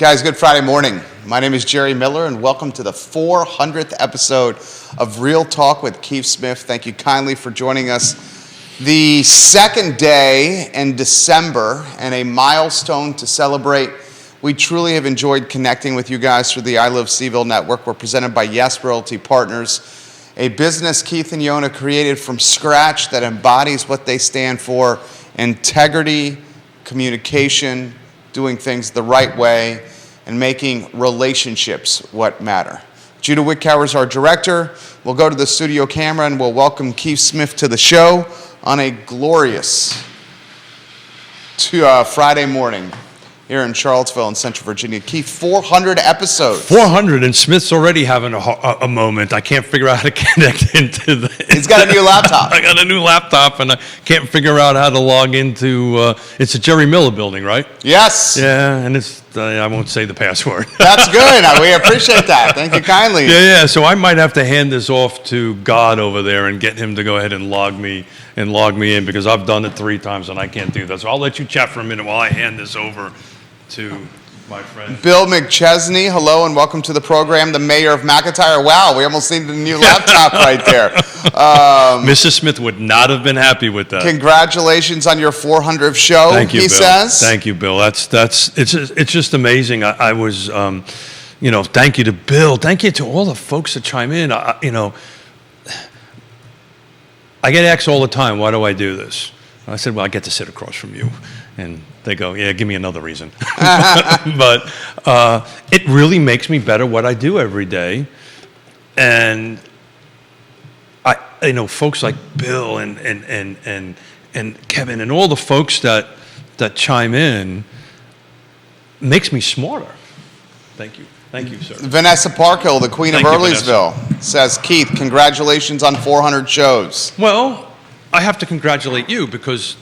Guys, good Friday morning. My name is Jerry Miller, and welcome to the 400th episode of Real Talk with Keith Smith. Thank you kindly for joining us. The second day in December, and a milestone to celebrate. We truly have enjoyed connecting with you guys through the I Love CVille Network. We're presented by Realty Partners, a business Keith and Yonna created from scratch that embodies what they stand for: integrity, communication, doing things the right way, and making relationships what matter. Judah Wickower is our director. We'll go to the studio camera and we'll welcome Keith Smith to the show on a glorious Friday morning here in Charlottesville in Central Virginia. Keith, 400 episodes. 400, and Smith's already having a moment. I can't figure out how to connect into the... He's got a new laptop. I got a new laptop, and I can't figure out how to log into... it's a Jerry Miller building, right? Yes. Yeah, and it's... I won't say the password. That's good. We appreciate that. Thank you kindly. Yeah. So I might have to hand this off to God over there and get him to go ahead and log me in, because I've done it 3 times and I can't do that. So I'll let you chat for a minute while I hand this over to my friend Bill McChesney. Hello and welcome to the program. The mayor of McIntyre. Wow, we almost needed a new laptop right there. Mrs. Smith would not have been happy with that. Congratulations on your 400th show. Thank you, he Bill. says. Thank you, Bill. It's just amazing. I was thank you to Bill. Thank you to all the folks that chime in. I get asked all the time, why do I do this? And I said, well, I get to sit across from you. And they go, yeah, give me another reason. But it really makes me better what I do every day. And folks like Bill and Kevin and all the folks that chime in makes me smarter. Thank you. Thank you, sir. Vanessa Parkhill, the Queen of Earlysville, says, Keith, congratulations on 400 shows. Well, I have to congratulate you because,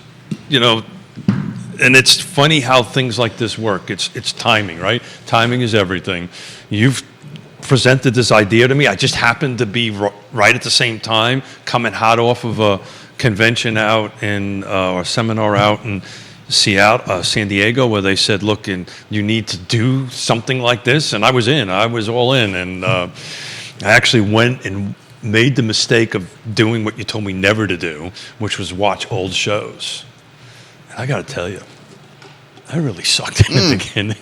and it's funny how things like this work. It's timing, right? Timing is everything. You've presented this idea to me. I just happened to be right at the same time, coming hot off of a convention out or seminar out in Seattle, San Diego, where they said, look, and you need to do something like this. And I was all in. And I actually went and made the mistake of doing what you told me never to do, which was watch old shows. I got to tell you, I really sucked in the beginning.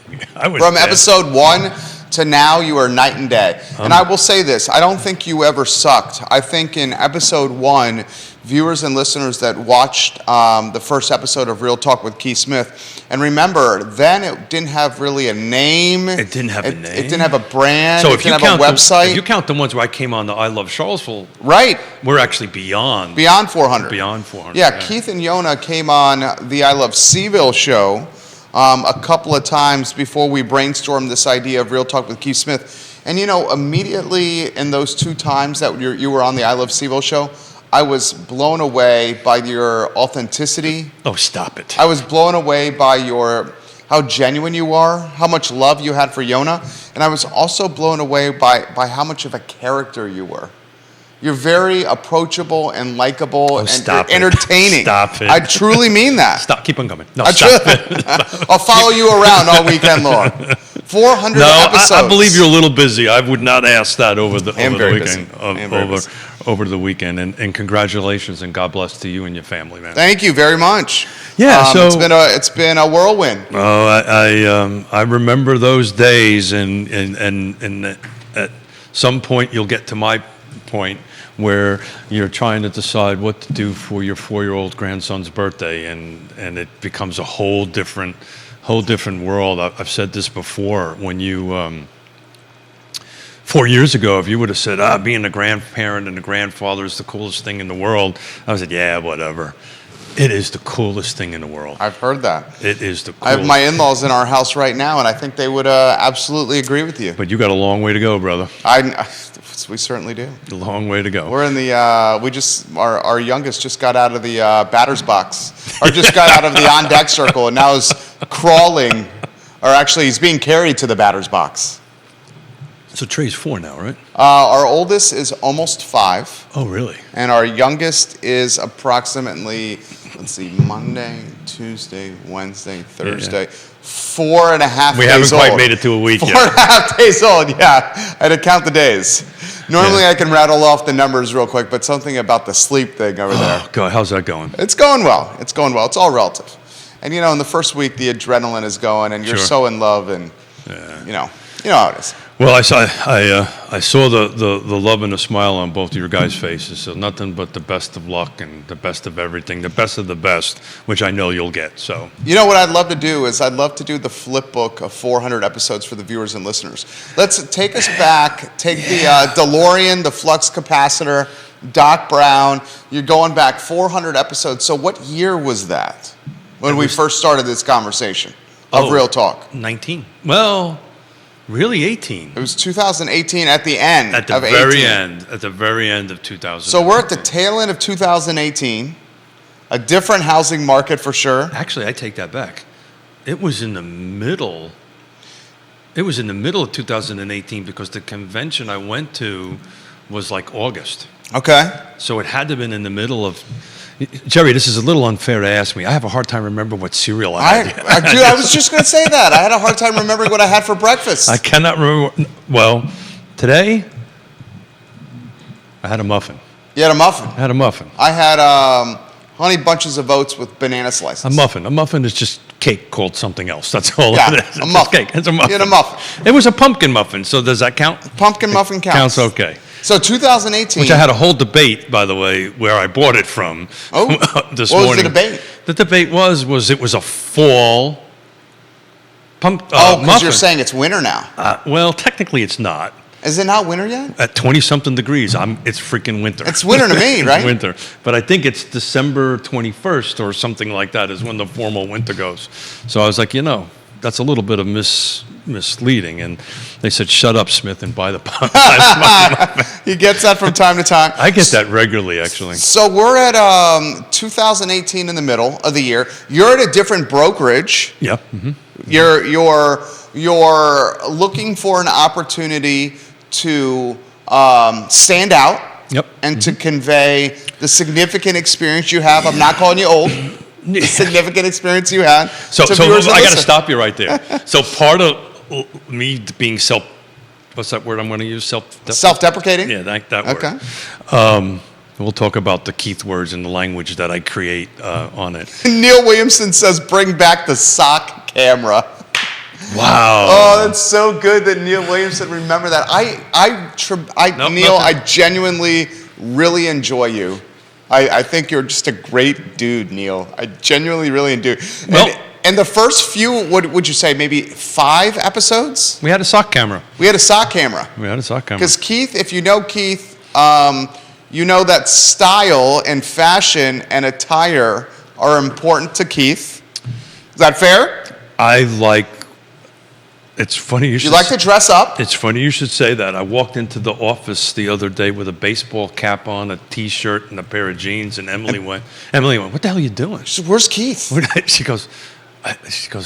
From episode 1 to now, you are night and day. And I will say this, I don't think you ever sucked. I think in episode 1, viewers and listeners that watched the first episode of Real Talk with Keith Smith, and remember, then it didn't have really a name. It didn't have a name. It didn't have a brand. So it didn't have a website. If you count the ones where I came on the I Love Charlottesville, right, we're actually beyond 400. Beyond 400. Yeah, Keith and Yonna came on the I Love CVille show a couple of times before we brainstormed this idea of Real Talk with Keith Smith. And immediately in those 2 times that you were on the I Love CVille show, I was blown away by your authenticity. Oh, stop it. I was blown away by how genuine you are, how much love you had for Yonna, and I was also blown away by how much of a character you were. You're very approachable and likable and entertaining. Stop it. I truly mean that. Stop. Keep on coming. No, stop it. I'll follow you around all weekend long. 400 episodes. I believe you're a little busy. I would not ask that over the weekend. Over the weekend, and congratulations and God bless to you and your family, man. Thank you very much. Yeah, so it's been a whirlwind. Oh, I remember those days, and at some point you'll get to my point where you're trying to decide what to do for your 4-year-old grandson's birthday, and it becomes a whole different world. I've said this before. When you 4 years ago, if you would have said, being a grandparent and a grandfather is the coolest thing in the world, I would have said, yeah, whatever. It is the coolest thing in the world. I've heard that. It is the coolest. I have my in-laws in our house right now, and I think they would absolutely agree with you. But you got a long way to go, brother. We certainly do. A long way to go. We're in the, our youngest just got out of the batter's box, or just got out of the on-deck circle, and now is crawling, or actually he's being carried to the batter's box. So Trey's 4 now, right? Our oldest is almost 5. Oh, really? And our youngest is approximately let's see, Monday, Tuesday, Wednesday, Thursday, 4.5 days old. We haven't quite made it to a week yet. 4.5 days old, yeah. I had to count the days. Normally I can rattle off the numbers real quick, but something about the sleep thing over there. Oh, God, how's that going? It's going well. It's going well. It's all relative. And, you know, in the first week, the adrenaline is going, and you're Sure. so in love, and, you know how it is. Well, I saw the love and the smile on both of your guys' faces. So nothing but the best of luck and the best of everything, the best of the best, which I know you'll get. So You know what I'd love to do is I'd love to do the flip book of 400 episodes for the viewers and listeners. Let's take us back. Take the DeLorean, the flux capacitor, Doc Brown. You're going back 400 episodes. So what year was that when we first started this conversation of Real Talk? 19. Well, really 18. It was 2018 at the end At the of very 18. end. At the very end of 2000. So we're at the tail end of 2018. A different housing market for sure. Actually, I take that back. It was in the middle. It was in the middle of 2018 because the convention I went to was like August. Okay. So it had to have been in the middle of. Jerry, this is a little unfair to ask me. I have a hard time remembering what cereal I had. Dude, I was just going to say that. I had a hard time remembering what I had for breakfast. I cannot remember. Well, today, I had a muffin. You had a muffin. I had a muffin. I had honey bunches of oats with banana slices. A muffin. A muffin is just cake called something else. That's all Yeah, it is. a It's muffin. Cake. It's a muffin. You had a muffin. It was a pumpkin muffin, so does that count? Pumpkin muffin counts. Counts okay. So 2018. Which I had a whole debate, by the way, where I bought it from Oh, this what was morning. the debate? The debate was it was a fall because muffin. you're saying it's winter now. Well, technically it's not. Is it not winter yet? At 20-something degrees, it's freaking winter. It's winter to me, It's right? winter. But I think it's December 21st or something like that is when the formal winter goes. So I was like, that's a little bit of misleading. And they said, shut up, Smith, and buy the muffin. He gets that from time to time. I get that regularly, actually. So we're at 2018 in the middle of the year. You're at a different brokerage. Yep. Mm-hmm. You're looking for an opportunity to stand out. Yep. And to convey the significant experience you have. I'm not calling you old. The significant experience you had. So to I viewers and got to listeners. stop you right there. So part of me being what's that word I'm going to use? Self-deprecating? Yeah, that word. Okay. We'll talk about the Keith words and the language that I create on it. Neil Williamson says, bring back the sock camera. Wow. Oh, that's so good that Neil Williamson remember that. Nope, Neil, nothing. I genuinely really enjoy you. I think you're just a great dude, Neil. I genuinely really do. Well- And the first few, what would you say, maybe 5 episodes? We had a sock camera. We had a sock camera. Because Keith, if you know Keith, you know that style and fashion and attire are important to Keith. Is that fair? It's funny you should. You like to dress up? It's funny you should say that. I walked into the office the other day with a baseball cap on, a T-shirt, and a pair of jeans, and Emily went, what the hell are you doing? She said, where's Keith? She goes,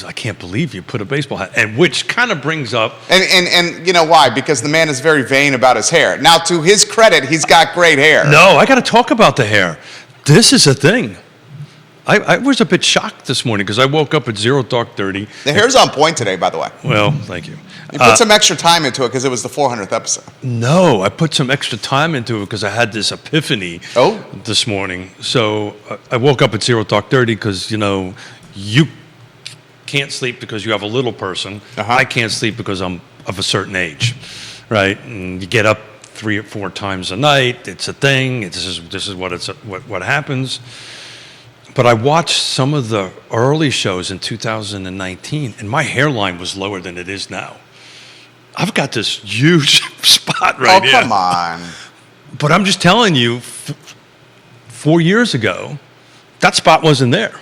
I can't believe you put a baseball hat. And which kind of brings up. And you know why? Because the man is very vain about his hair. Now, to his credit, he's got great hair. No, I got to talk about the hair. This is a thing. I was a bit shocked this morning because I woke up at 0:30. The hair's on point today, by the way. Well, thank you. You put some extra time into it because it was the 400th episode. No, I put some extra time into it because I had this epiphany this morning. So I woke up at 0:30 because, you can't sleep because you have a little person. I can't sleep because I'm of a certain age, right? And you get up 3 or 4 times a night. It's a thing. This is what happens. But I watched some of the early shows in 2019, and my hairline was lower than it is now. I've got this huge spot right here. Oh, come on. But I'm just telling you, 4 years ago, that spot wasn't there.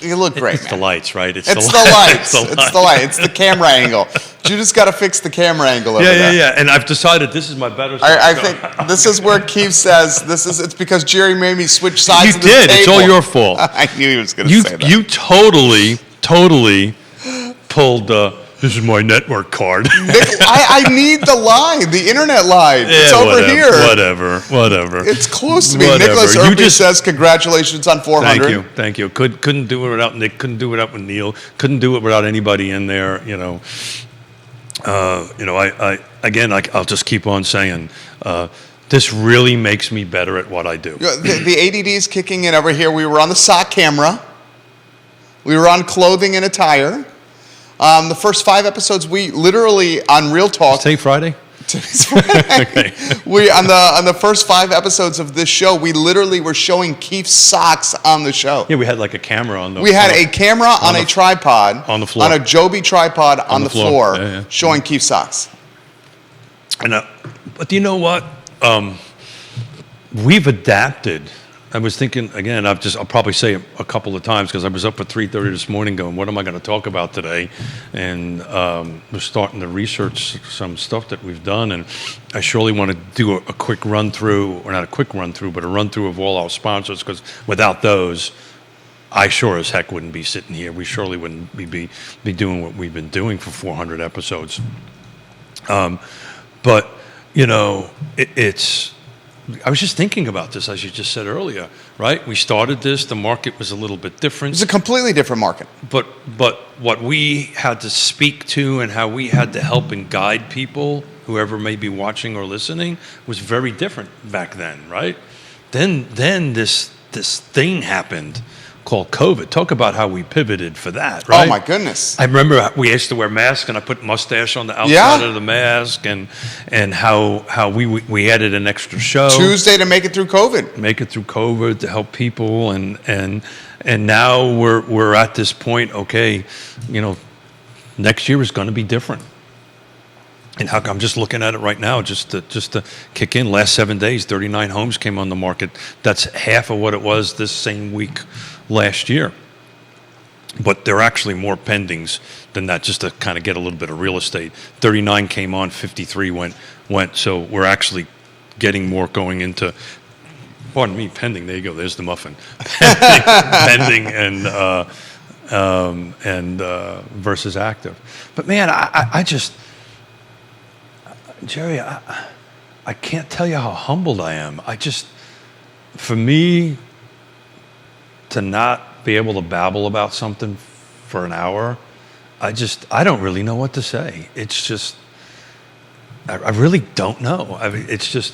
You look great, It's man. the lights, right? It's the lights. It's the light. It's the camera angle. You just got to fix the camera angle over there. Yeah. And I've decided this is my better side. I think this is where Keith says it's because Jerry made me switch sides of the You did. table. It's all your fault. I knew he was going to say that. You totally pulled the This is my network card. Nick, I need the line, the internet line. It's over whatever, here. Whatever. It's close to me. Whatever. Nicholas Irby says congratulations on 400. Thank you. Couldn't do it without Nick. Couldn't do it without Neil. Couldn't do it without anybody in there. I'll just keep on saying. This really makes me better at what I do. The ADD is kicking in over here. We were on the sock camera. We were on clothing and attire. The first 5 episodes, we literally on Real Talk. Today Friday? Today's Friday. Okay. We on the first 5 episodes of this show, we literally were showing Keith's socks on the show. Yeah, we had like a camera on the. We had a camera on a tripod on the floor, on a Joby tripod on the floor, yeah. showing Keith's socks. And but you know what? We've adapted. I was thinking again. I'll probably say it a couple of times because I was up at 3:30 this morning, going, "What am I going to talk about today?" And we're starting to research some stuff that we've done, and I surely want to do a quick run through, or not a quick run through, but a run through of all our sponsors, because without those, I sure as heck wouldn't be sitting here. We surely wouldn't be doing what we've been doing for 400 episodes. But it's. I was just thinking about this, as you just said earlier, right? We started this, the market was a little bit different. It's a completely different market. But what we had to speak to and how we had to help and guide people, whoever may be watching or listening, was very different back then, right? Then this thing happened called COVID. Talk about how we pivoted for that, right? Oh my goodness. I remember we used to wear masks, and I put mustache on the outside of the mask, and how we added an extra show. Tuesday to make it through COVID. Make it through COVID to help people, and now we're at this point, okay, next year is going to be different. And how I'm just looking at it right now, just to kick in. Last 7 days, 39 homes came on the market. That's half of what it was this same week last year. But there are actually more pendings than that, just to kind of get a little bit of real estate. 39 came on, 53 went. So we're actually getting more going into. Pardon me, pending. There you go. There's the muffin. Pending and versus active. But man, I just. Jerry, I can't tell you how humbled I am. For me to not be able to babble about something for an hour, I don't really know what to say. It's just, I really don't know. I mean, it's just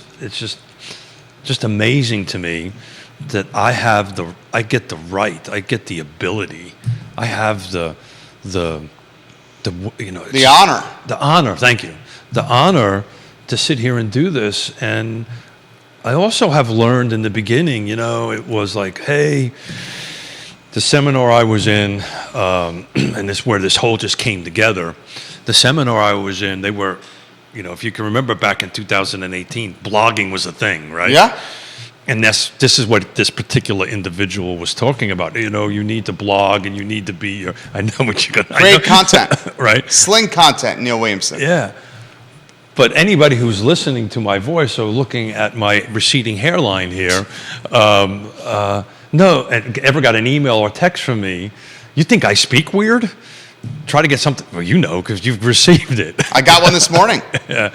amazing to me that I get the right, I get the ability, I have the honor. The honor, thank you. The honor to sit here and do this. And I also have learned in the beginning, it was like, hey, the seminar I was in, and this where this whole just came together. The seminar I was in, they were, if you can remember back in 2018, blogging was a thing, right? Yeah. And this is what this particular individual was talking about. You need to blog and you need to be. I know what you're gonna. Great content, right? Sling content, Neil Williamson. Yeah. But anybody who's listening to my voice or looking at my receding hairline here, ever got an email or text from me? You think I speak weird? Try to get something. Well, because you've received it. I got one this morning. Yeah.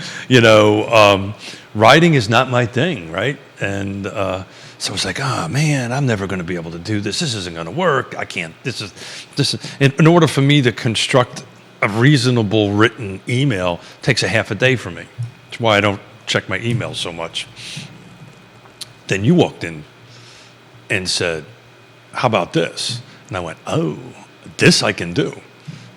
Writing is not my thing, right? And so it's like, oh man, I'm never going to be able to do this. This isn't going to work. I can't. This is. In order for me to construct a reasonable written email, takes a half a day for me. That's why I don't check my email so much. Then you walked in and said, how about this? And I went, oh, this I can do.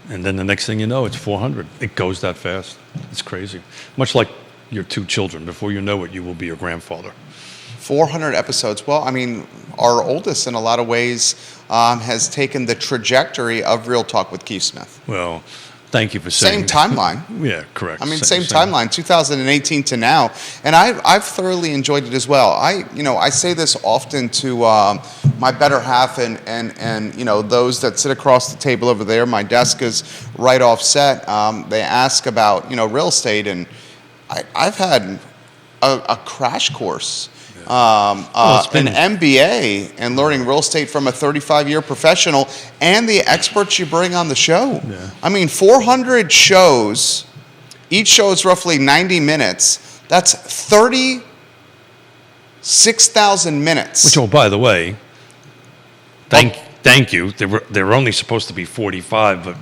And then the next thing you know, it's 400. It goes that fast. It's crazy. Much like your 2 children. Before you know it, you will be your grandfather. 400 episodes. Well, I mean, our oldest, in a lot of ways, has taken the trajectory of Real Talk with Keith Smith. Well, thank you for saying. Same timeline. Yeah, correct. I mean, same timeline, 2018 to now, and I've thoroughly enjoyed it as well. I say this often to my better half and those that sit across the table over there. My desk is right offset. They ask about real estate, and I've had a crash course an MBA, and learning real estate from a 35-year professional, and the experts you bring on the show. Yeah. I mean, 400 shows, each show is roughly 90 minutes. That's 36,000 minutes. Which, oh, by the way, thank you. They were only supposed to be 45, but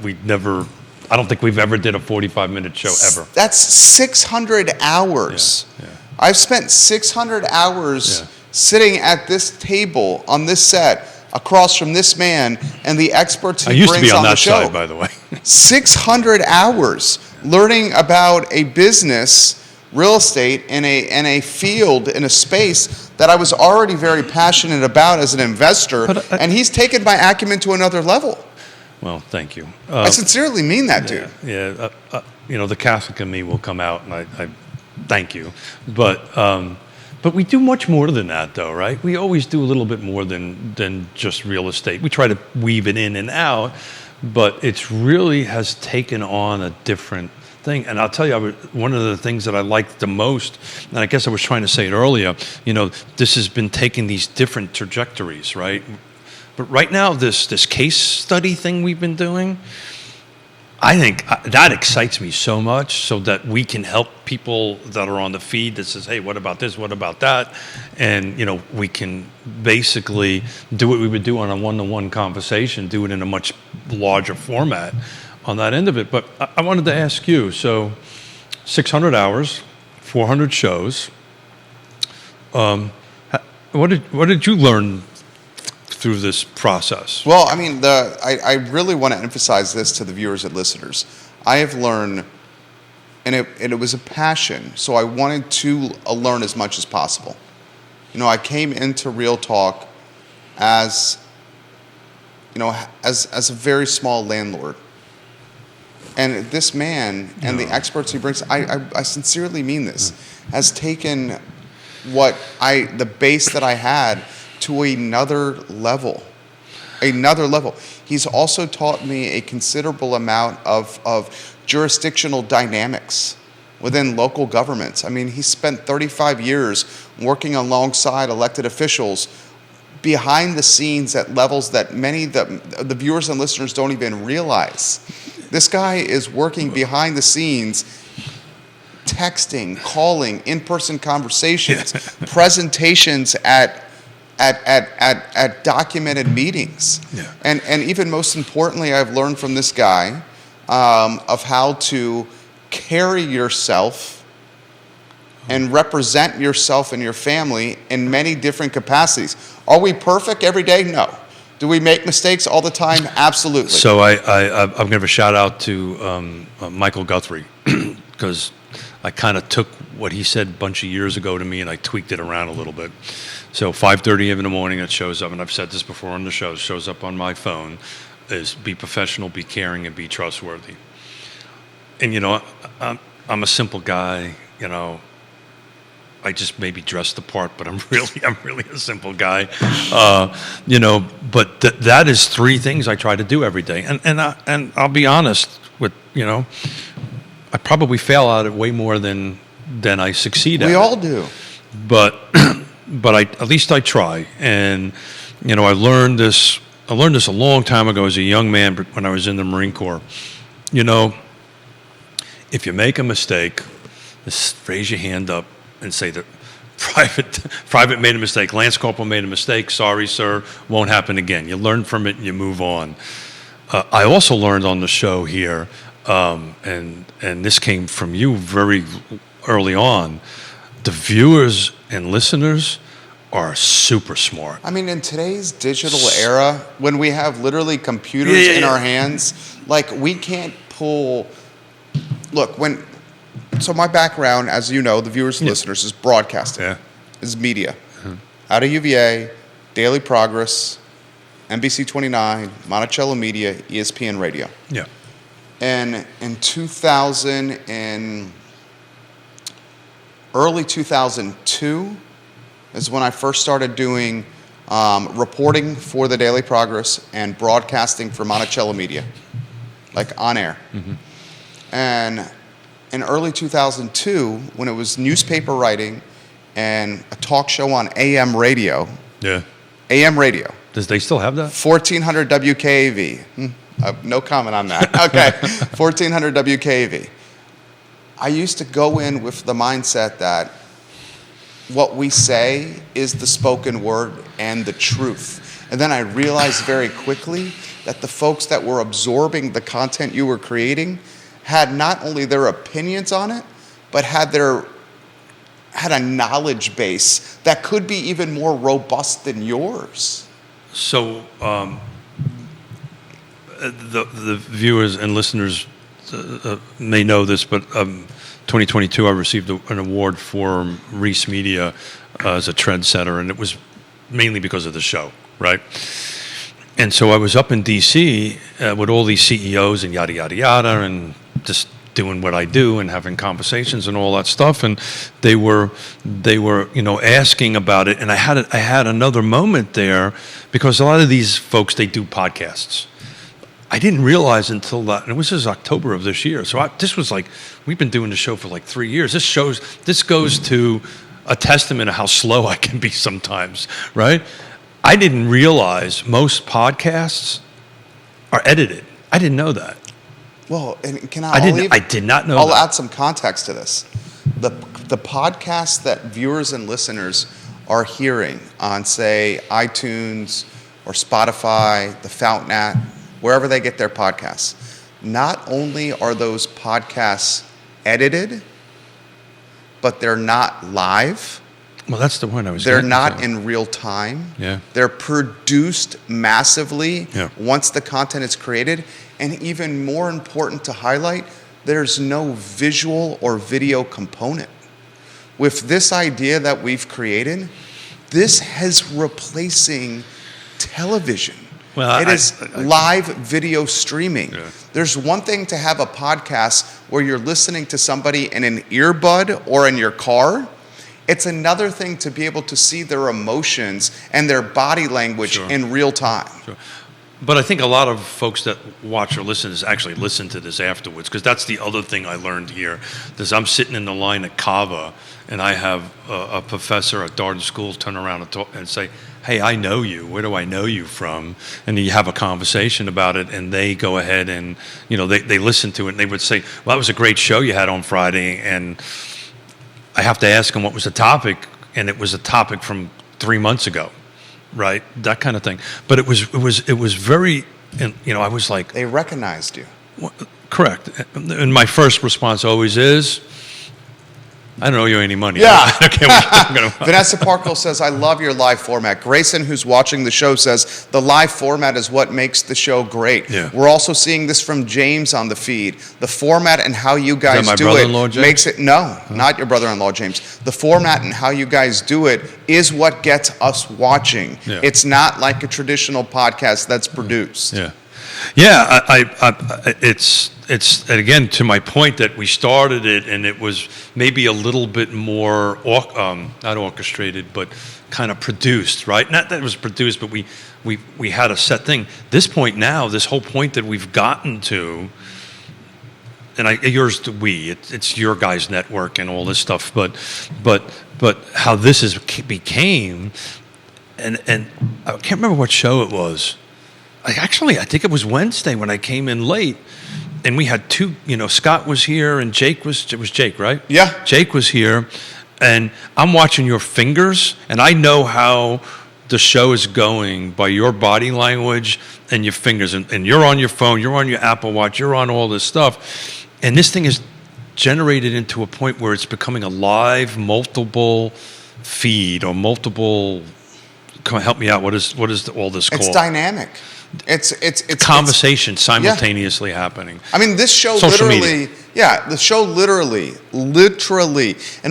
I don't think we've ever did a 45-minute show ever. That's 600 hours. Yeah. I've spent 600 hours sitting at this table on this set across from this man and the experts he brings on the show. I used to be on that side, by the way. 600 hours learning about a business, real estate, in a field, in a space that I was already very passionate about as an investor, and he's taken my acumen to another level. Well, thank you. I sincerely mean that, dude. Yeah, the Catholic in me will come out, and I thank you. But we do much more than that, though, right? We always do a little bit more than just real estate. We try to weave it in and out, but it's really has taken on a different thing. And I'll tell you, one of the things that I liked the most, and I guess I was trying to say it earlier, this has been taking these different trajectories, right? But right now, this case study thing we've been doing, I think that excites me so much, so that we can help people that are on the feed that says, hey, what about this, what about that? And, we can basically do what we would do on a one-to-one conversation, do it in a much larger format on that end of it. But I wanted to ask you, so 600 hours, 400 shows, what did you learn through this process? Well, I mean, I really want to emphasize this to the viewers and listeners. I have learned, and it was a passion, so I wanted to learn as much as possible. I came into Real Talk as a very small landlord. And this man and the experts he brings, I sincerely mean this, has taken the base that I had to another level. He's also taught me a considerable amount of jurisdictional dynamics within local governments. I mean, he spent 35 years working alongside elected officials behind the scenes at levels that many the viewers and listeners don't even realize. This guy is working behind the scenes, texting, calling, in-person conversations, presentations at documented meetings. Yeah. And even most importantly, I've learned from this guy of how to carry yourself and represent yourself and your family in many different capacities. Are we perfect every day? No. Do we make mistakes all the time? Absolutely. So I'm going to give a shout out to Michael Guthrie, because I kind of took what he said a bunch of years ago to me and I tweaked it around a little bit. So 5:30 in the morning, it shows up, and I've said this before on the show, it shows up on my phone, is be professional, be caring, and be trustworthy. And, I'm a simple guy, I just maybe dress the part, but I'm really a simple guy, but that is three things I try to do every day. And I'll be honest with, I probably fail at it way more than I succeed at it. We all do. But at least I try. And, I learned this a long time ago as a young man when I was in the Marine Corps. If you make a mistake, just raise your hand up and say that private made a mistake, Lance Corporal made a mistake, sorry, sir, won't happen again. You learn from it and you move on. I also learned on the show here, and this came from you very early on, the viewers and listeners are super smart. I mean, in today's digital era, when we have literally computers in our hands, we can't pull... Look, so my background, as you know, the viewers and listeners, is broadcasting, is media. Out of UVA, Daily Progress, NBC 29, Monticello Media, ESPN Radio. Yeah. And in early 2002 is when I first started doing reporting for the Daily Progress and broadcasting for Monticello Media, on air. Mm-hmm. And in early 2002, when it was newspaper writing and a talk show on AM radio. Yeah. AM radio. Does they still have that? 1400 WKAV. No comment on that. Okay. 1400 WKAV. I used to go in with the mindset that what we say is the spoken word and the truth. And then I realized very quickly that the folks that were absorbing the content you were creating had not only their opinions on it, but had a knowledge base that could be even more robust than yours. So the viewers and listeners may know this, but 2022 I received an award for Reese Media as a trendsetter, and it was mainly because of the show, right? And so I was up in D.C. With all these CEOs and yada, yada, yada, and just doing what I do and having conversations and all that stuff. And they were, asking about it. And I had another moment there because a lot of these folks, they do podcasts. I didn't realize until that, and this was October of this year. So this was like, we've been doing the show for like 3 years. This goes to a testament of how slow I can be sometimes, right? I didn't realize most podcasts are edited. I didn't know that. Well, and I did not know I'll that. add some context to this. The podcasts that viewers and listeners are hearing on, say, iTunes or Spotify, the Fountain app, wherever they get their podcasts, not only are those podcasts edited, but they're not live. Well, that's the one I was. They're not in real time. Yeah. They're produced massively Yeah. once the content is created. And even more important to highlight, there's no visual or video component. With this idea that we've created, this is replacing television. Well, it is live video streaming. Yeah. There's one thing to have a podcast where you're listening to somebody in an earbud or in your car. It's another thing to be able to see their emotions and their body language Sure. in real time. Sure. But I think a lot of folks that watch or listen actually listen to this afterwards, because that's the other thing I learned here. Is I'm sitting in the line at Cava, and I have a professor at Darden School turn around and say, "Hey, I know you. Where do I know you from?" And you have a conversation about it, and they go ahead and they listen to it, and they would say, "Well, that was a great show you had on Friday," and I have to ask them what was the topic, and it was a topic from 3 months ago. Right, that kind of thing. But it was very, I was like, They recognized you. correct. And my first response always is, I don't owe you any money. Yeah. I don't care what you're talking about. Vanessa Parkle says, I love your live format. Grayson, who's watching the show, says, the live format is what makes the show great. Yeah. We're also seeing this from James on the feed. The format and how you guys my do brother-in-law, it James? makes it, no, not your brother-in-law, James. The format and how you guys do it is what gets us watching. Yeah. It's not like a traditional podcast that's produced. Yeah. Yeah, it's and again, to my point that we started it and it was maybe a little bit more not orchestrated, but kind of produced, right? Not that it was produced, but we had a set thing. This point now, this whole point that we've gotten to, and it's your guys' network and all this stuff, but how this became, and I can't remember what show it was. I think it was Wednesday when I came in late, and we had two. Scott was here, and it was Jake, right? Yeah. Jake was here, and I'm watching your fingers, and I know how the show is going by your body language and your fingers, and you're on your phone, you're on your Apple Watch, you're on all this stuff, and this thing is generated into a point where it's becoming a live, multiple feed or multiple. Come on, help me out. What is all this called? It's dynamic. It's conversation simultaneously happening. I mean, this show Social literally, media. yeah, the show literally, and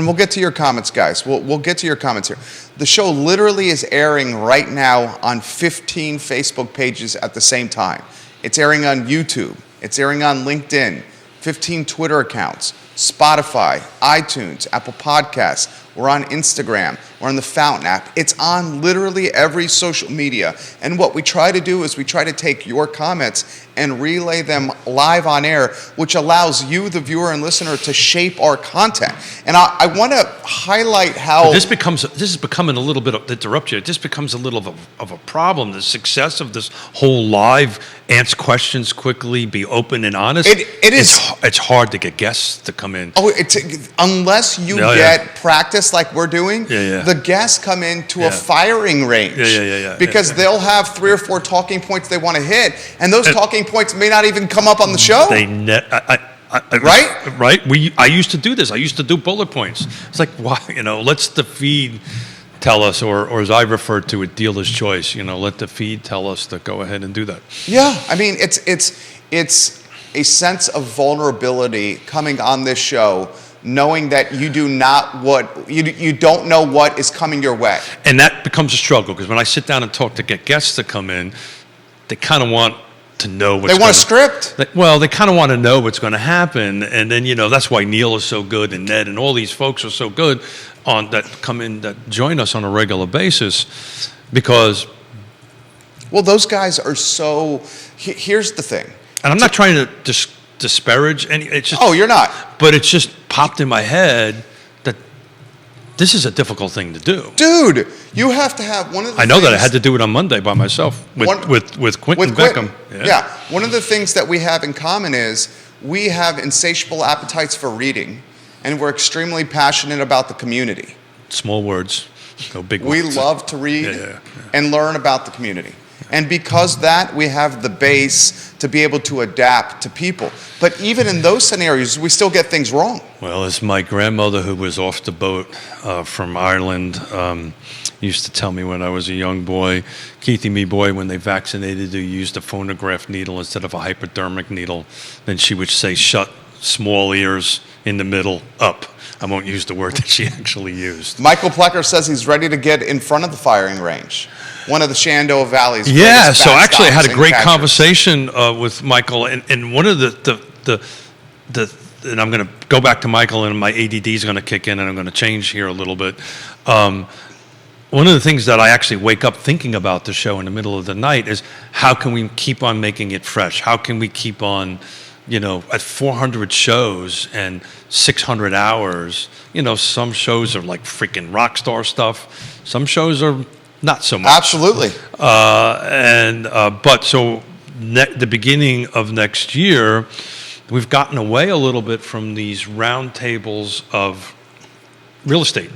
we'll get to your comments, guys. We'll get to your comments here. The show literally is airing right now on 15 Facebook pages at the same time. It's airing on YouTube. It's airing on LinkedIn, 15 Twitter accounts. Spotify, iTunes, Apple Podcasts. We're on Instagram. We're on the Fountain app. It's on literally every social media. And what we try to do is we try to take your comments and relay them live on air, which allows you, the viewer and listener, to shape our content. And I want to highlight how... But this is becoming a little bit, to interrupt you, this becomes a little of a problem. The success of this whole live, answer questions quickly, be open and honest. It is. It's hard to get guests to come in. Oh, unless you get practice like we're doing, the guests come into a firing range. Because they'll have 3 or 4 talking points they want to hit, and those talking points may not even come up on the show. Right? I used to do this. I used to do bullet points. It's like, why? Let's the feed tell us, or as I refer to it, dealer's choice. Let the feed tell us to go ahead and do that. Yeah, I mean, it's a sense of vulnerability coming on this show, knowing that you don't know what is coming your way. And that becomes a struggle, because when I sit down and talk to get guests to come in, they kind of want to know what's They want a script. They kind of want to know what's going to happen. And then, that's why Neil is so good, and Ned and all these folks are so good that join us on a regular basis, because... Well, those guys are so... Here's the thing. And I'm not trying to disparage any... It's just, you're not. But it's just popped in my head that this is a difficult thing to do. Dude, you have to have one of the I know that I had to do it on Monday by myself with Quentin Beckham. Yeah. One of the things that we have in common is we have insatiable appetites for reading, and we're extremely passionate about the community. Small words, no big words. We love to read and learn about the community. And because that, we have the base to be able to adapt to people. But even in those scenarios, we still get things wrong. Well, as my grandmother, who was off the boat from Ireland, used to tell me when I was a young boy, Keithy, me boy, when they vaccinated you, used a phonograph needle instead of a hypodermic needle. Then she would say, shut, small ears, in the middle, up. I won't use the word that she actually used. Michael Plecker says he's ready to get in front of the firing range. One of the Shenandoah Valley's Yeah, so actually I had a great conversation with Michael, and one of the and I'm going to go back to Michael, and my ADD is going to kick in, and I'm going to change here a little bit. One of the things that I actually wake up thinking about the show in the middle of the night is, how can we keep on making it fresh? How can we keep on, at 400 shows and 600 hours, some shows are like freaking rock star stuff. Some shows are not so much. Absolutely. But so the beginning of next year, we've gotten away a little bit from these round tables of real estate.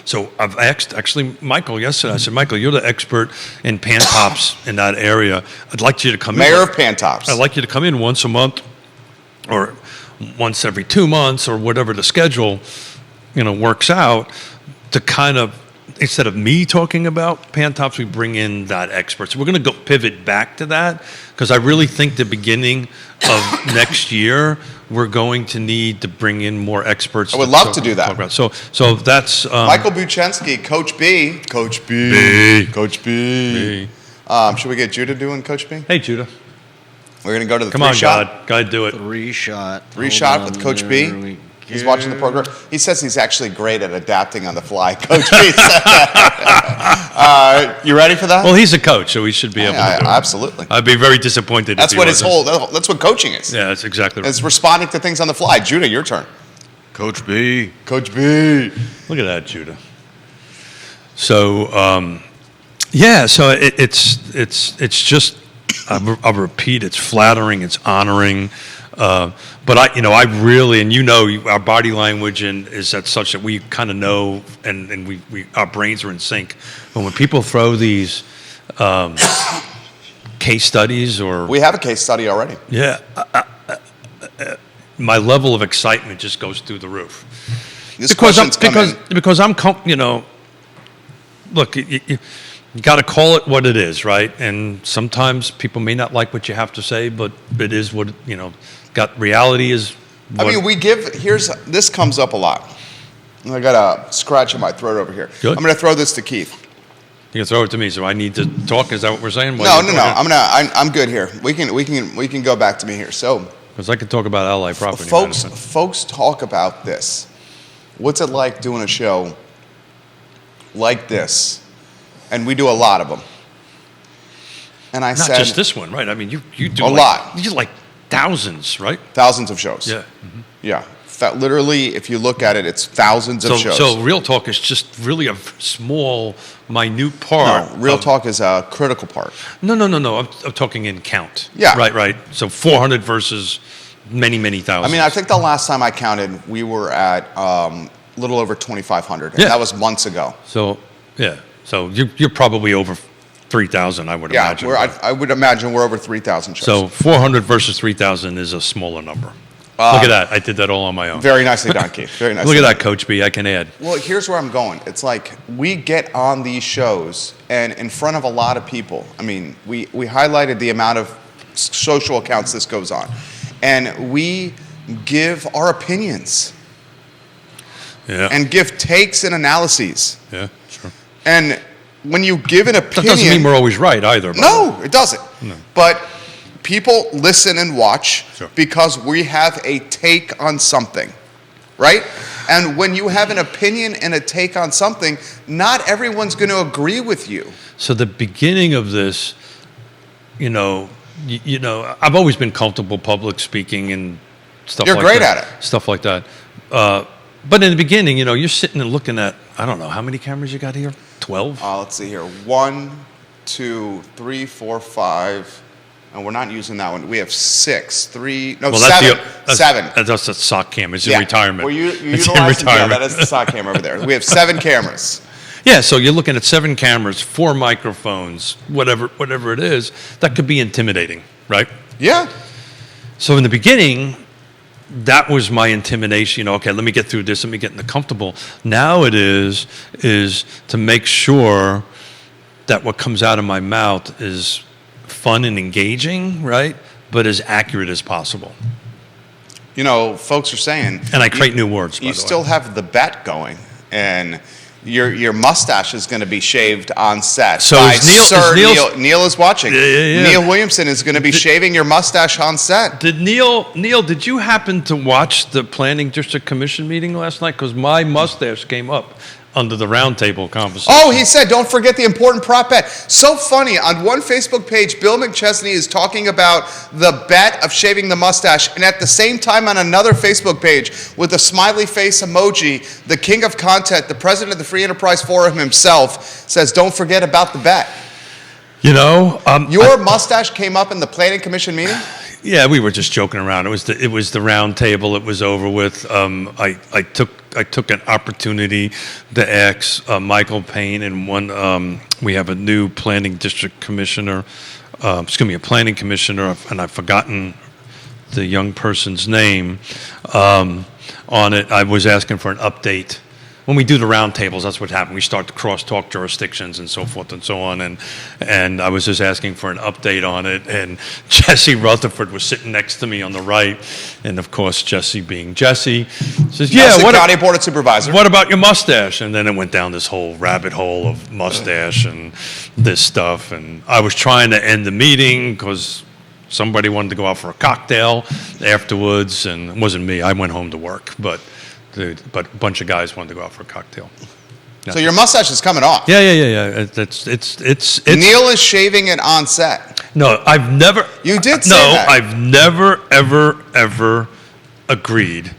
So I've asked, actually, Michael yesterday, I said, Michael, you're the expert in Pantops in that area. I'd like you to come in. Mayor of Pantops. I'd like you to come in once a month or once every 2 months or whatever the schedule, works out, to kind of, instead of me talking about Pantops, we bring in that expert. So we're going to pivot back to that, because I really think the beginning of next year, we're going to need to bring in more experts. I would love to do that. So that's... Michael Buchensky, Coach B. Coach B. Coach B. Should we get Judah doing Coach B? Hey, Judah. We're going to go to the Come on, shot. God, do it. Three shot with Coach B. He's watching the program. He says he's actually great at adapting on the fly. Coach B. You ready for that? Well, he's a coach, so he should be able to do it. Absolutely. I'd be very disappointed That's if he what wasn't. that's what coaching is. Yeah, that's exactly right. It's responding to things on the fly. Judah, your turn. Coach B. Coach B. Look at that, Judah. So, so it's just, I'll repeat, it's flattering, it's honoring. But I really, and our body language is at such that we kind of know, and we our brains are in sync. But when people throw these case studies, or we have a case study already. Yeah, my level of excitement just goes through the roof. Because I'm look, you got to call it what it is, right? And sometimes people may not like what you have to say, but it is what reality is. This comes up a lot. I got a scratch in my throat over here. Good. I'm going to throw this to Keith. You can throw it to me, so I need to talk. Is that what we're saying? No. I'm good here. We can go back to me here. So, because I could talk about Ally Property Folks, Management. folks talk about this. What's it like doing a show like this? And we do a lot of them. And I Not said, just this one, right? I mean, you do A lot. You do like thousands, right? thousands of shows. Yeah. Yeah. Literally, if you look at it, it's thousands of shows. So Real Talk is just really a small, minute part. No, Real of- Talk is a critical part. No. I'm talking in count. Yeah. Right. So 400 versus many I thousands. mean, I think the last time I counted, we were at a little over 2,500. And Yeah. that was months ago. So, yeah. So you're probably over 3,000, I would Yeah, imagine. I would imagine we're over 3,000 shows. So 400 versus 3,000 is a smaller number. Look at that. I did that all on my own. Very nicely done, Keith. Very nicely Look at done. that, Coach B. I can add. Well, here's where I'm going. It's like we get on these shows and in front of a lot of people. I mean, we highlighted the amount of social accounts this goes on. And we give our opinions Yeah. and give takes and analyses. Yeah, sure. And when you give an That opinion... doesn't mean we're always right either. by the way. No, it doesn't. No. But people listen and watch Sure. because we have a take on something, right? And when you have an opinion and a take on something, not everyone's going to agree with you. So the beginning of this, you know, I've always been comfortable public speaking and stuff You're like great that. at it. Stuff like that. But in the beginning, you're sitting and looking at, I don't know, how many cameras you got here? 12? Let's see here. 1, 2, 3, 4, 5. And we're not using that one. We have 6, 3, no, Well, 7. that's 7. That's a sock cam. It's in retirement. Well, you It's in utilized, yeah, retirement. that is the sock camera over there. We have 7 cameras. Yeah, so you're looking at 7 cameras, 4 microphones, whatever it is. That could be intimidating, right? Yeah. So in the beginning, that was my intimidation. Okay, let me get through this. Let me get comfortable. Now it is to make sure that what comes out of my mouth is fun and engaging, right? But as accurate as possible. You know, folks are saying... And I create new words, by You the way. still have the bet going, and your mustache is going to be shaved on set. So by is Neil- Sir is Neil's- Neil is watching. Yeah. Neil Williamson is going to be shaving your mustache on set. Did Neil, did you happen to watch the Planning District Commission meeting last night? Because my mustache came up under the roundtable conversation. Oh, he said, don't forget the important prop bet. So funny. On one Facebook page, Bill McChesney is talking about the bet of shaving the mustache. And at the same time, on another Facebook page with a smiley face emoji, the king of content, the president of the Free Enterprise Forum himself, says, don't forget about the bet. Your mustache came up in the Planning Commission meeting? Yeah, we were just joking around. It was the round table. It was over with. I took an opportunity to ask Michael Payne and one. We have a new planning district commissioner. A planning commissioner, and I've forgotten the young person's name on it. I was asking for an update. When we do the round tables, that's what happened. We start to cross-talk jurisdictions and so forth and so on. And I was just asking for an update on it. And Jesse Rutherford was sitting next to me on the right. And, of course, Jesse being Jesse, says, That's the what County Board of Supervisors. what about your mustache? And then it went down this whole rabbit hole of mustache and this stuff. And I was trying to end the meeting because somebody wanted to go out for a cocktail afterwards. And it wasn't me. I went home to work. But a bunch of guys wanted to go out for a cocktail. So your mustache is coming off. Yeah. It's Neil is shaving it on set. No, I've never. You did say no, that. I've never, ever agreed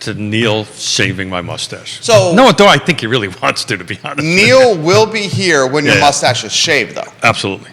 to Neil shaving my mustache. So- no, though I think he really wants to be honest. Neil will be here when your Yeah. mustache is shaved, though. Absolutely.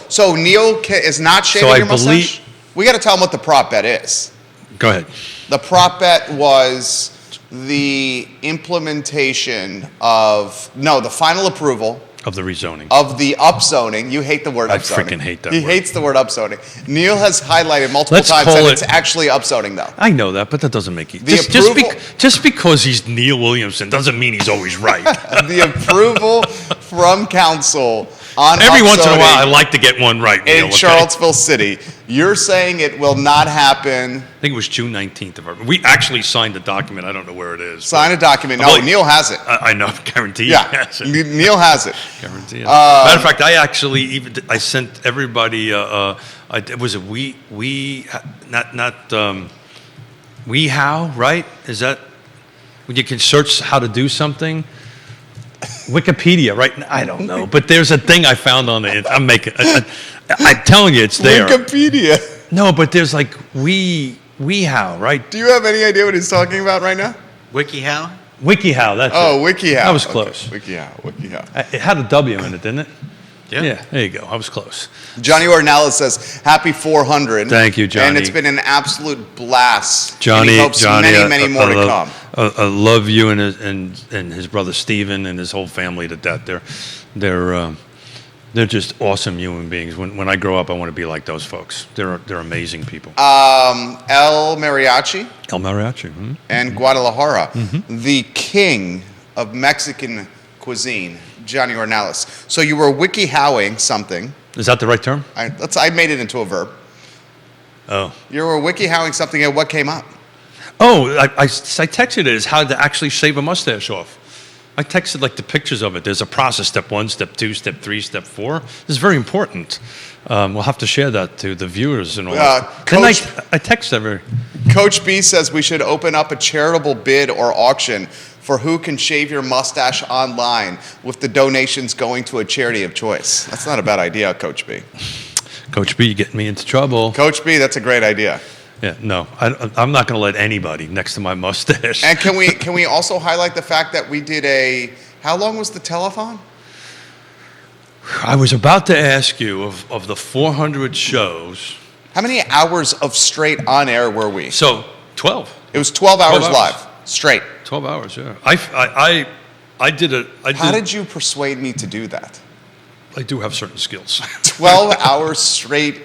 So Neil is not shaving I your mustache? We got to tell him what the prop bet is. Go ahead. The prop bet was the implementation of, the final approval Of the rezoning. of the upzoning. You hate the word I upzoning. freaking hate that He word. hates the word upzoning. Neil has highlighted multiple Let's times call that it- it's actually upzoning, though. I know that, but that doesn't make it. The approval- Just because he's Neil Williamson doesn't mean he's always right. The approval from council Every once in a upzoning while, I like to get one right. Neil, in Charlottesville City. You're saying it will not happen. I think it was June 19th. We actually signed a document. I don't know where it is. Sign a document. I'm No, like- Neil has it. I know, guarantee. Yeah, He has it. Neil has it. Guarantee. Matter of fact, I actually I sent everybody. It was a we how, right? Is that when you can search how to do something? Wikipedia, right? I don't know, but there's a thing I found on it. I'm telling you, it's there. Wikipedia. No, but there's like we how, right? Do you have any idea what he's talking about right now? WikiHow? WikiHow, that's Oh, it. WikiHow. That was Okay, close. WikiHow. It had a W in it, didn't it? Yeah. There you go. I was close. Johnny Ornella says, happy 400. Thank you, Johnny. And it's been an absolute blast. Johnny, and he hopes Johnny, many more to come. I love you and his brother Steven and his whole family to death. They're just awesome human beings. When I grow up, I want to be like those folks. They're amazing people. El Mariachi El Mariachi. Hmm? and Guadalajara, the king of Mexican cuisine, Johnny Ornelas. So you were WikiHowing something. Is that the right term? I made it into a verb. Oh. You were WikiHowing something and what came up? Oh, I texted it as how to actually shave a mustache off. I texted like the pictures of it. There's a process, step 1, step 2, step 3, step 4. This is very important. We'll have to share that to the viewers and all that. Then I text every... Coach B says we should open up a charitable bid or auction for who can shave your mustache online with the donations going to a charity of choice. That's not a bad idea, Coach B. Coach B, you're getting me into trouble. Coach B, that's a great idea. Yeah, no, I'm not going to let anybody next to my mustache. And can we also highlight the fact that we did how long was the telethon? I was about to ask you of the 400 shows. How many hours of straight on air were we? So 12. It was 12 hours 12 hours. live, straight. 12 hours, yeah. I did it. How did you persuade me to do that? I do have certain skills. 12 hours straight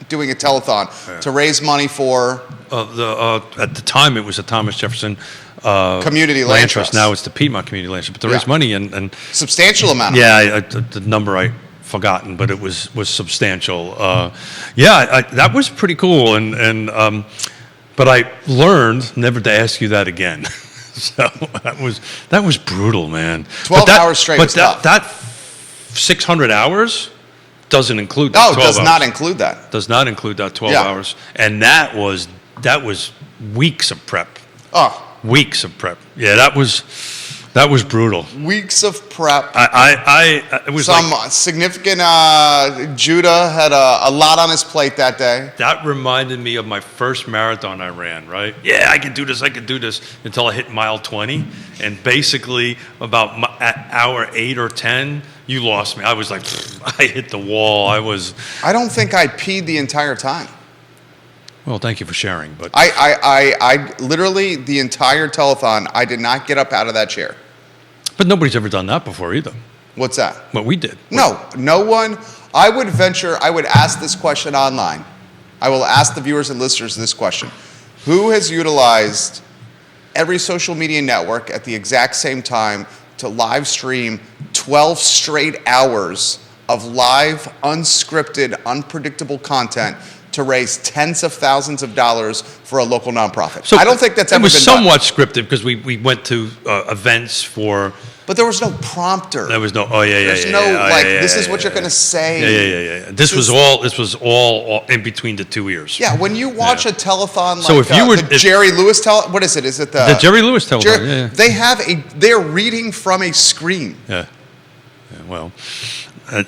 doing a telethon to raise money for At the time, it was the Thomas Jefferson Community Land Trust. Now it's the Piedmont Community Land Trust. But to raise money and substantial amount. yeah, the number I forgotten, but it was substantial. That was pretty cool. But I learned never to ask you that again. So that was brutal, man. 12 hours straight But was tough. that 600 hours doesn't include that 12 No, it does hours. not include that. Does not include that 12 Yeah. hours. And that was weeks of prep. Oh, Weeks of prep. Yeah, that was brutal. weeks of prep. It was Some like, significant, Judah had a lot on his plate that day. that reminded me of my first marathon I ran, right? Yeah, I can do this, until I hit mile 20. And basically, at hour 8 or 10, you lost me. I was like, I hit the wall. I don't think I peed the entire time. Well, thank you for sharing. But I literally, the entire telethon, I did not get up out of that chair. But nobody's ever done that before either. What's that? What we did. No one. I would ask this question online. I will ask the viewers and listeners this question. Who has utilized every social media network at the exact same time to live stream 12 straight hours of live, unscripted, unpredictable content to raise tens of thousands of dollars for a local nonprofit? So I don't think that's ever been It was somewhat scripted because we went to events for... But there was no prompter. There was no. There's no this is what you're going to say. Yeah. This was all in between the two ears. Yeah, when you watch a telethon like So if you were- the Jerry Lewis what is it? Is it The Jerry Lewis telethon. They're reading from a screen. Yeah. Well,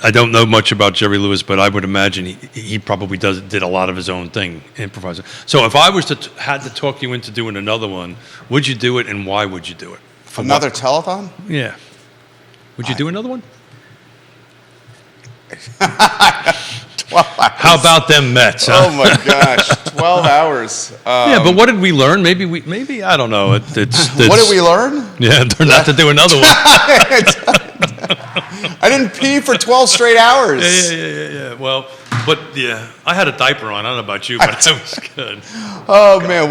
I don't know much about Jerry Lewis, but I would imagine he probably did a lot of his own thing, improvising. So if I was had to talk you into doing another one, would you do it, and why would you do it? For Another what? telethon? Yeah. Would you do another one? 12 hours. How about them Mets? Huh? Oh my gosh, 12 hours. Yeah, but what did we learn? Maybe I don't know. It's What did we learn? Yeah, not to do another one. I didn't pee for 12 straight hours. Yeah. Well, but yeah, I had a diaper on. I don't know about you, but that was good. Oh man,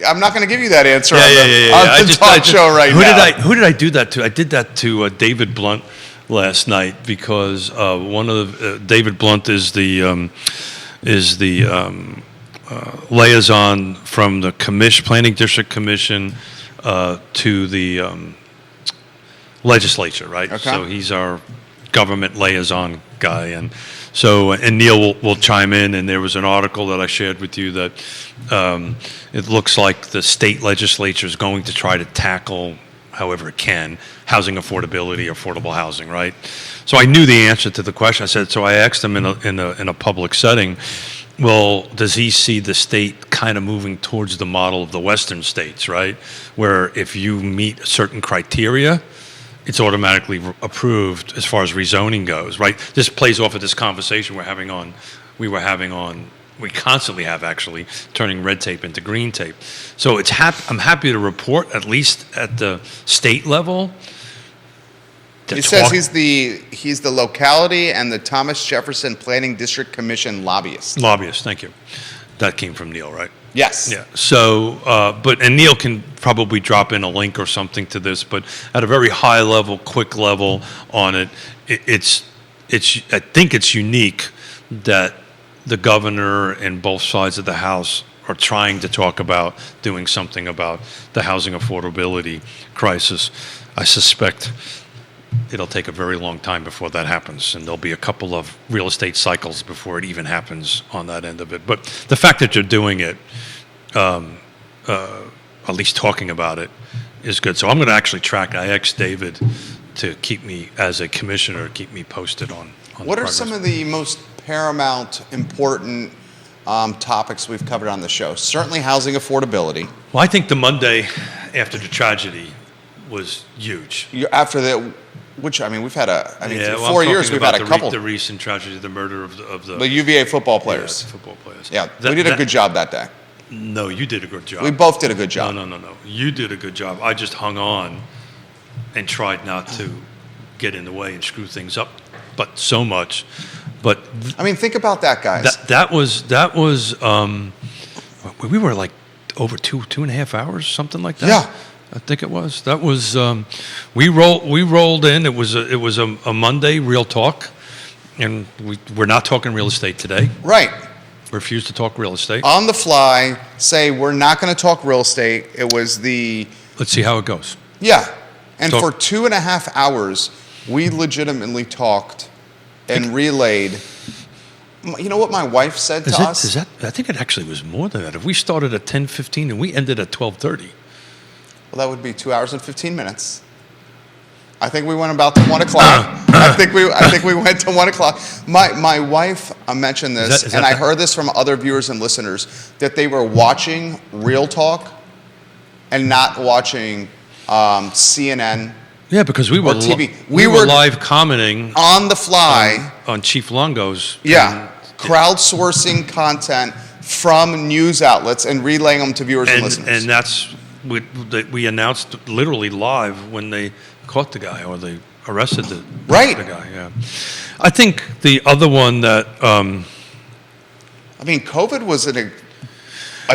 I'm not going to give you that answer on the I talk show right now. Who did I do that to? I did that to David Blunt last night because one of the, David Blunt is the liaison from the Planning District Commission to the legislature, right? Okay. So he's our government liaison guy, and Neil will chime in. And there was an article that I shared with you that it looks like the state legislature is going to try to tackle, however it can, housing affordability, affordable housing, right? So I knew the answer to the question. I asked him in a public setting, well, does he see the state kind of moving towards the model of the western states, right? Where if you meet certain criteria, it's automatically approved as far as rezoning goes, right? This plays off of this conversation we constantly have actually, turning red tape into green tape. So I'm happy to report, at least at the state level. He says he's the locality and the Thomas Jefferson Planning District Commission lobbyist. Lobbyist, thank you. That came from Neil, right? Yes. Yeah. So, and Neil can probably drop in a link or something to this, but at a very high level, quick level on it, it's. I think it's unique that the governor and both sides of the House are trying to talk about doing something about the housing affordability crisis. I suspect it'll take a very long time before that happens, and there'll be a couple of real estate cycles before it even happens on that end of it. But the fact that you're doing it, at least talking about it, is good. So I'm going to actually track. I asked David to keep me, as a commissioner, keep me posted on What the are progress. some of the most paramount, important topics we've covered on the show? Certainly housing affordability. Well, I think the Monday after the tragedy was huge. After that, which, I mean, we've had Yeah, well, 4 I'm years, talking we've had about a couple. the recent tragedy, the murder of the The UVA football players. football players. Yeah, we did a good job that day. No, you did a good job. We both did a good job. No. You did a good job. I just hung on and tried not to get in the way and screw things up, but so much. But I mean, think about that, guys. that was we were like over two and a half hours, something like that. Yeah. I think it was. That was we rolled in. It was a Monday real talk, and we're not talking real estate today. Right. Refused to talk real estate. On the fly, say we're not going to talk real estate. It was Let's see how it goes. Yeah. And Talk. for 2.5 hours, we legitimately talked and relayed. You know what my wife said to us? I think it actually was more than that. If we started at 10:15 and we ended at 12:30. Well, that would be 2 hours and 15 minutes. I think we went about to 1 o'clock. I think we went to 1 o'clock. My wife mentioned this, Is and that I heard this from other viewers and listeners, that they were watching Real Talk and not watching CNN Yeah, because we were or TV. we were live commenting on the fly. on Chief Longo's. Yeah, crowdsourcing content from news outlets and relaying them to viewers and listeners. And that's we announced literally live when they caught the guy or they arrested the guy. Yeah, I think the other one that I mean, COVID was a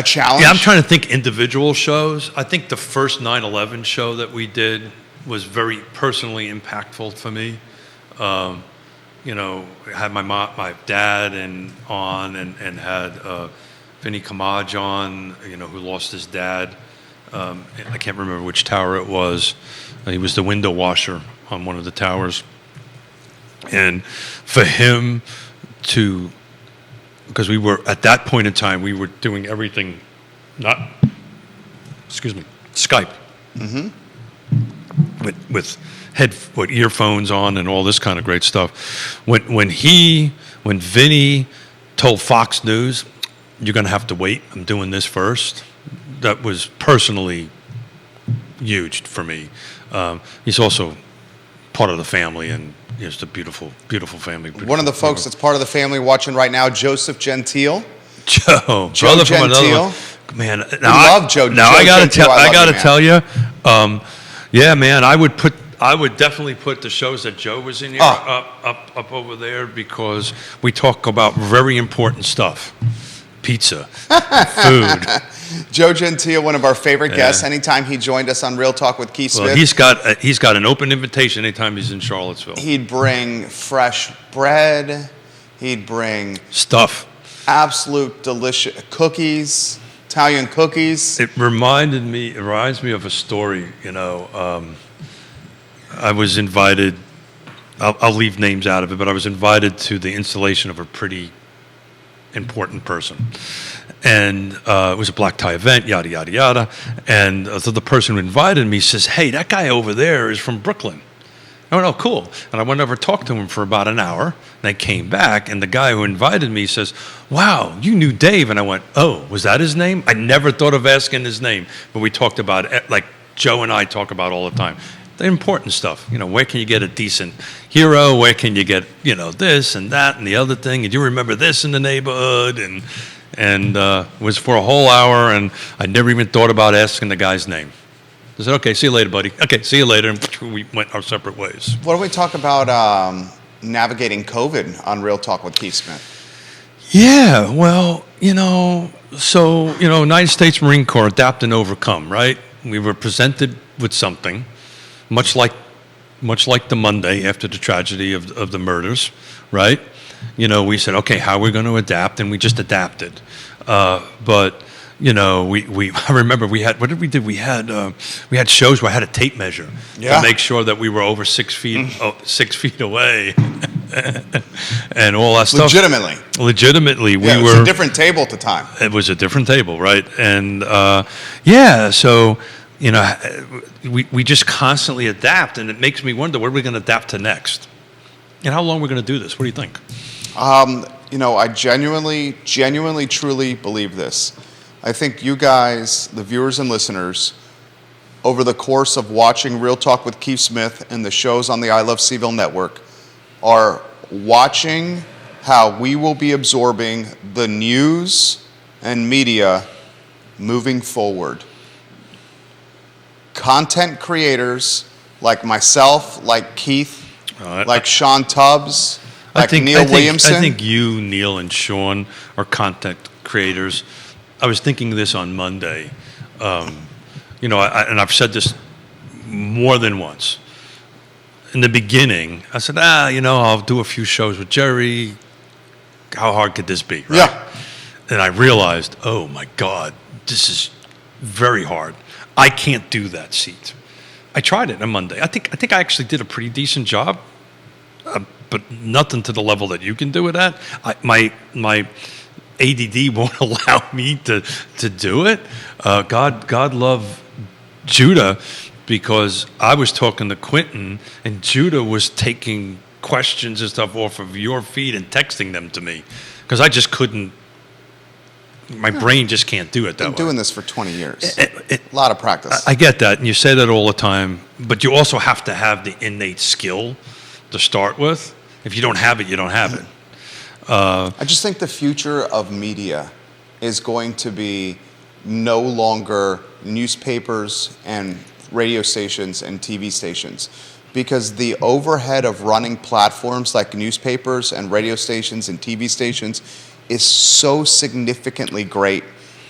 challenge. yeah, I'm trying to think individual shows. I think the first 9/11 show that we did was very personally impactful for me. You know, I had my dad and had Vinny Kamaj on, you know, who lost his dad. I can't remember which tower it was. He was the window washer on one of the towers. And for him to, because we were, at that point in time, we were doing everything, Skype. Mm-hmm. With earphones on and all this kind of great stuff. When Vinny told Fox News, you're going to have to wait, I'm doing this first, that was personally huge for me. He's also part of the family, and just a beautiful, beautiful family. One of the folks that's part of the family watching right now, Joseph Gentile. Joe Gentile. from another one. Man, love Joe. Now Joe I gotta Gentile, tell you, yeah, man, I would definitely put the shows that Joe was in here up over there, because we talk about very important stuff. Pizza, food, Joe Gentile, one of our favorite guests. Yeah. Anytime he joined us on Real Talk with Keith Well, Smith, he's got an open invitation anytime he's in Charlottesville. he'd bring fresh bread. He'd bring Stuff. absolute delicious cookies, Italian cookies. It reminds me of a story. I was invited. I'll leave names out of it, but I was invited to the installation of a pretty important person. And it was a black tie event, yada, yada, yada. And so the person who invited me says, hey, that guy over there is from Brooklyn. I went, oh, cool. And I went over to talk to him for about an hour. And I came back, and the guy who invited me says, wow, you knew Dave. And I went, oh, was that his name? I never thought of asking his name. But we talked about it, like Joe and I talk about all the time. The important stuff. Where can you get a decent hero? Where can you get, this and that and the other thing? And do you remember this in the neighborhood? And it was for a whole hour, and I never even thought about asking the guy's name. I said, okay, see you later, buddy. Okay, see you later. And we went our separate ways. What do we talk about navigating COVID on Real Talk with Keith Smith? Yeah, well, United States Marine Corps, adapt and overcome, right? We were presented with something, much like the Monday after the tragedy of the murders, right? We said, okay, how are we going to adapt? And we just adapted. But I remember what did we do? We had shows where I had a tape measure to make sure that we were over 6 feet, 6 feet away, and all that stuff. Legitimately, we it was were a different table at the time. It was a different table, right? And so we just constantly adapt, and it makes me wonder what are we going to adapt to next, and how long we're going to do this. What do you think? I genuinely, truly believe this. I think you guys, the viewers and listeners, over the course of watching Real Talk with Keith Smith and the shows on the I Love CVille Network, are watching how we will be absorbing the news and media moving forward. Content creators like myself, like Keith, like Sean Tubbs, like Neil Williamson. I think you, Neil, and Sean are content creators. I was thinking this on Monday, and I've said this more than once. In the beginning, I said, I'll do a few shows with Jerry. How hard could this be, right? Yeah. And I realized, oh my God, this is very hard. I can't do that seat. I tried it on Monday. I think I actually did a pretty decent job, but nothing to the level that you can do it at. My ADD won't allow me to do it. God love Judah, because I was talking to Quentin, and Judah was taking questions and stuff off of your feed and texting them to me, because I just couldn't. My brain just can't do it that way. Been doing this for 20 years. A lot of practice. I get that, and you say that all the time, but you also have to have the innate skill to start with. If you don't have it, you don't have it. I just think the future of media is going to be no longer newspapers and radio stations and TV stations, because the overhead of running platforms like newspapers and radio stations and TV stations is so significantly great.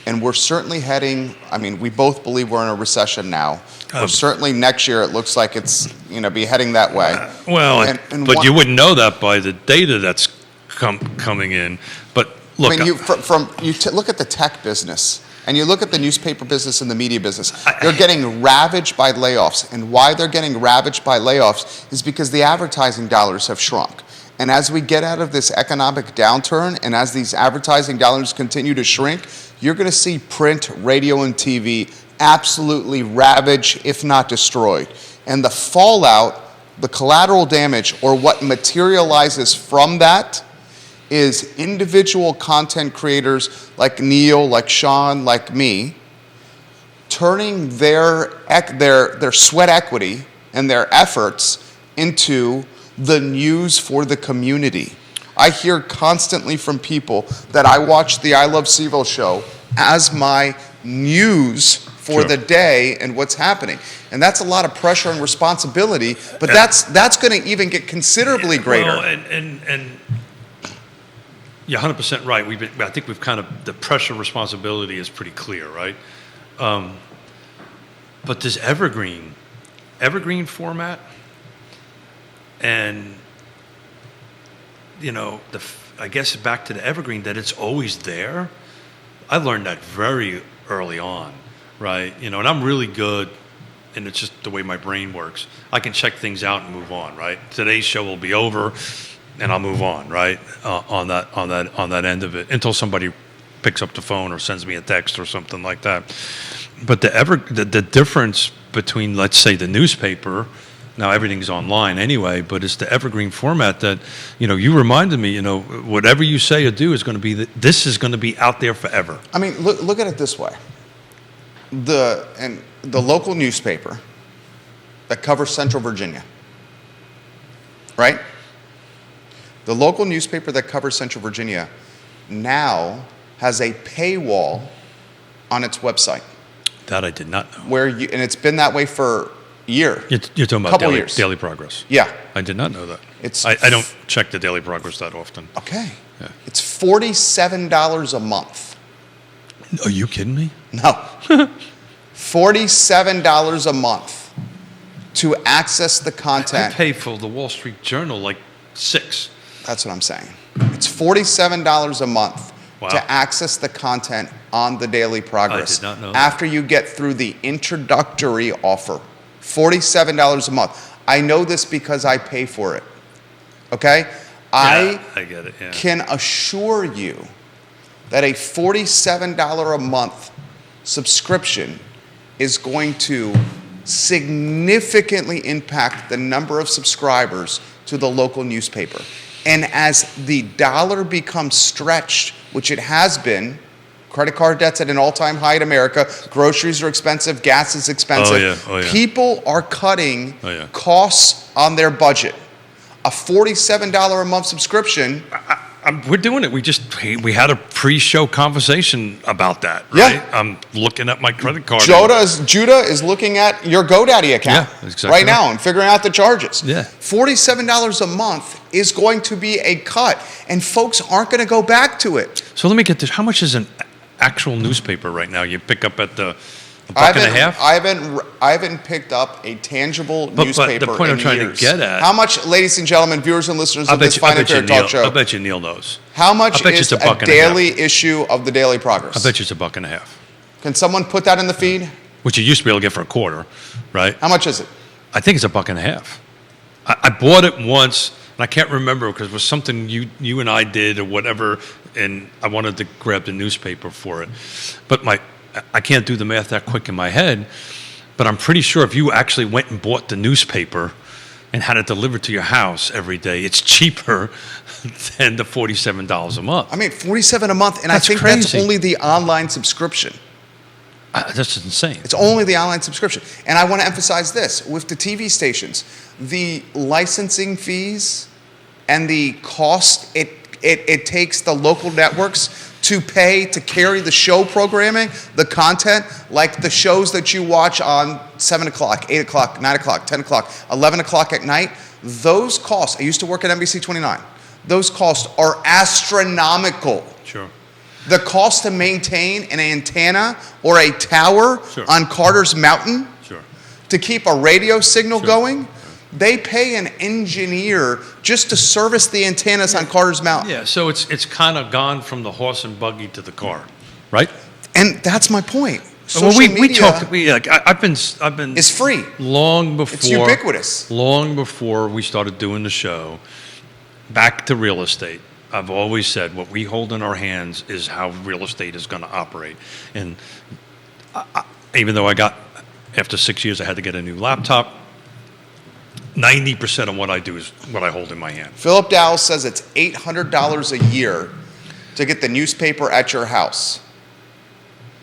And we're certainly heading, we both believe we're in a recession now. We're certainly next year, it looks like it's, be heading that way. But you wouldn't know that by the data that's coming in. But look, look at the tech business, and you look at the newspaper business and the media business. They're getting ravaged by layoffs, and why they're getting ravaged by layoffs is because the advertising dollars have shrunk. And as we get out of this economic downturn, and as these advertising dollars continue to shrink, you're going to see print, radio, and TV absolutely ravaged, if not destroyed. And the fallout, the collateral damage, or what materializes from that, is individual content creators like Neil, like Sean, like me, turning their sweat equity and their efforts into the news for the community. I hear constantly from people that I watch the I Love CVille show as my news for the day and what's happening. And that's a lot of pressure and responsibility, but that's going to even get considerably greater. Well, and You're 100% right. I think we've kind of, the pressure responsibility is pretty clear, right? But this evergreen format, and, you know, I guess back to the evergreen, that it's always there. I learned that very early on, right? You know, and I'm really good, and it's just the way my brain works. I can check things out and move on, right? Today's show will be over, and I'll move on, right? On that end of it, until somebody picks up the phone or sends me a text or something like that. But the difference between, let's say, the newspaper, now everything's online anyway, but it's the evergreen format that, you know, you reminded me, you know, whatever you say or do is going to be, this is going to be out there forever. I mean, look at it this way. The local newspaper that covers Central Virginia, right? The local newspaper that covers Central Virginia now has a paywall on its website. That I did not know. And it's been that way for a year. You're talking about years. Daily Progress. Yeah. I did not know that. It's I don't check the Daily Progress that often. Okay. Yeah. It's $47 a month. Are you kidding me? No. $47 a month to access the content. I pay for the Wall Street Journal like $6. That's what I'm saying. It's $47 a month Wow. to access the content on the Daily Progress. I did not know that. After you get through the introductory offer. $47 a month. I know this because I pay for it. Okay? Yeah, I get it. Yeah. Can assure you that a $47 a month subscription is going to significantly impact the number of subscribers to the local newspaper. And as the dollar becomes stretched, which it has been, credit card debt's at an all-time high in America, groceries are expensive, gas is expensive. Oh, yeah. People are cutting yeah. costs on their budget. A $47 a month subscription. We're doing it. We had a pre-show conversation about that, right? Yeah. I'm looking at my credit card. Judah is looking at your GoDaddy account Yeah, exactly right now and figuring out the charges. Yeah. $47 a month is going to be a cut, and folks aren't going to go back to it. So let me get this. How much is an actual newspaper right now? You pick up at a buck and a half? I haven't picked up a tangible newspaper But the point in I'm trying years. to get at. How much, ladies and gentlemen, viewers and listeners of this Fine and Fair Talk Show? I bet you Neil knows. How much I bet you is it's a $1.50. daily issue of the Daily Progress? I bet you it's $1.50. Can someone put that in the feed? Which you used to be able to get for a quarter, right? How much is it? I think it's $1.50. I bought it once, and I can't remember because it was something you and I did or whatever, and I wanted to grab the newspaper for it. But I can't do the math that quick in my head, but I'm pretty sure if you actually went and bought the newspaper and had it delivered to your house every day, it's cheaper than the $47 a month. I mean, $47 a month, and That's I think crazy. that's only the online subscription. That's insane. It's only the online subscription. And I want to emphasize this. With the TV stations, the licensing fees and the cost it takes the local networks to pay to carry the show programming, the content, like the shows that you watch on 7 o'clock, 8 o'clock, 9 o'clock, 10 o'clock, 11 o'clock at night, those costs, I used to work at NBC 29, those costs are astronomical. Sure. The cost to maintain an antenna or a tower Sure. on Carter's Mountain Sure. to keep a radio signal Sure. going, they pay an engineer just to service the antennas on Carter's Mountain. Yeah, so it's kind of gone from the horse and buggy to the car, right? And that's my point. Well, Social media I've been is free. long before. It's ubiquitous. Long before we started doing the show, back to real estate. I've always said what we hold in our hands is how real estate is going to operate. And even though after 6 years, I had to get a new laptop, 90% of what I do is what I hold in my hand. Philip Dowell says it's $800 a year to get the newspaper at your house.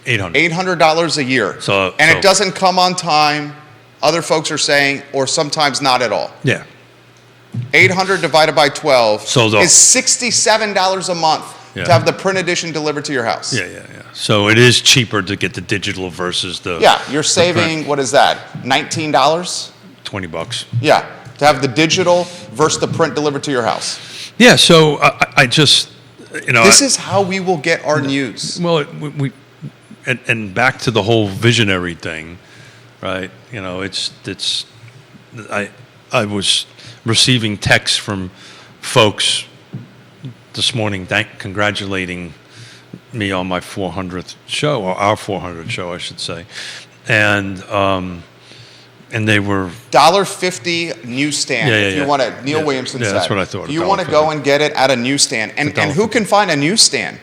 $800. $800 a year. And it doesn't come on time, other folks are saying, or sometimes not at all. Yeah. 800 divided by 12 So is $67 a month Yeah. to have the print edition delivered to your house. Yeah. So it is cheaper to get the digital versus the Yeah, you're saving, what is that, $19? $20. Yeah, to have the digital versus the print delivered to your house. Yeah, so I just, This is how we will get our news. Well, and back to the whole visionary thing, right? I was receiving texts from folks this morning congratulating me on my 400th show, or our 400th show, I should say, and they were $1.50 newsstand. If you want to, Neil Williamson said. That's what I thought. If you want to go and get it at a newsstand, and who can find a newsstand?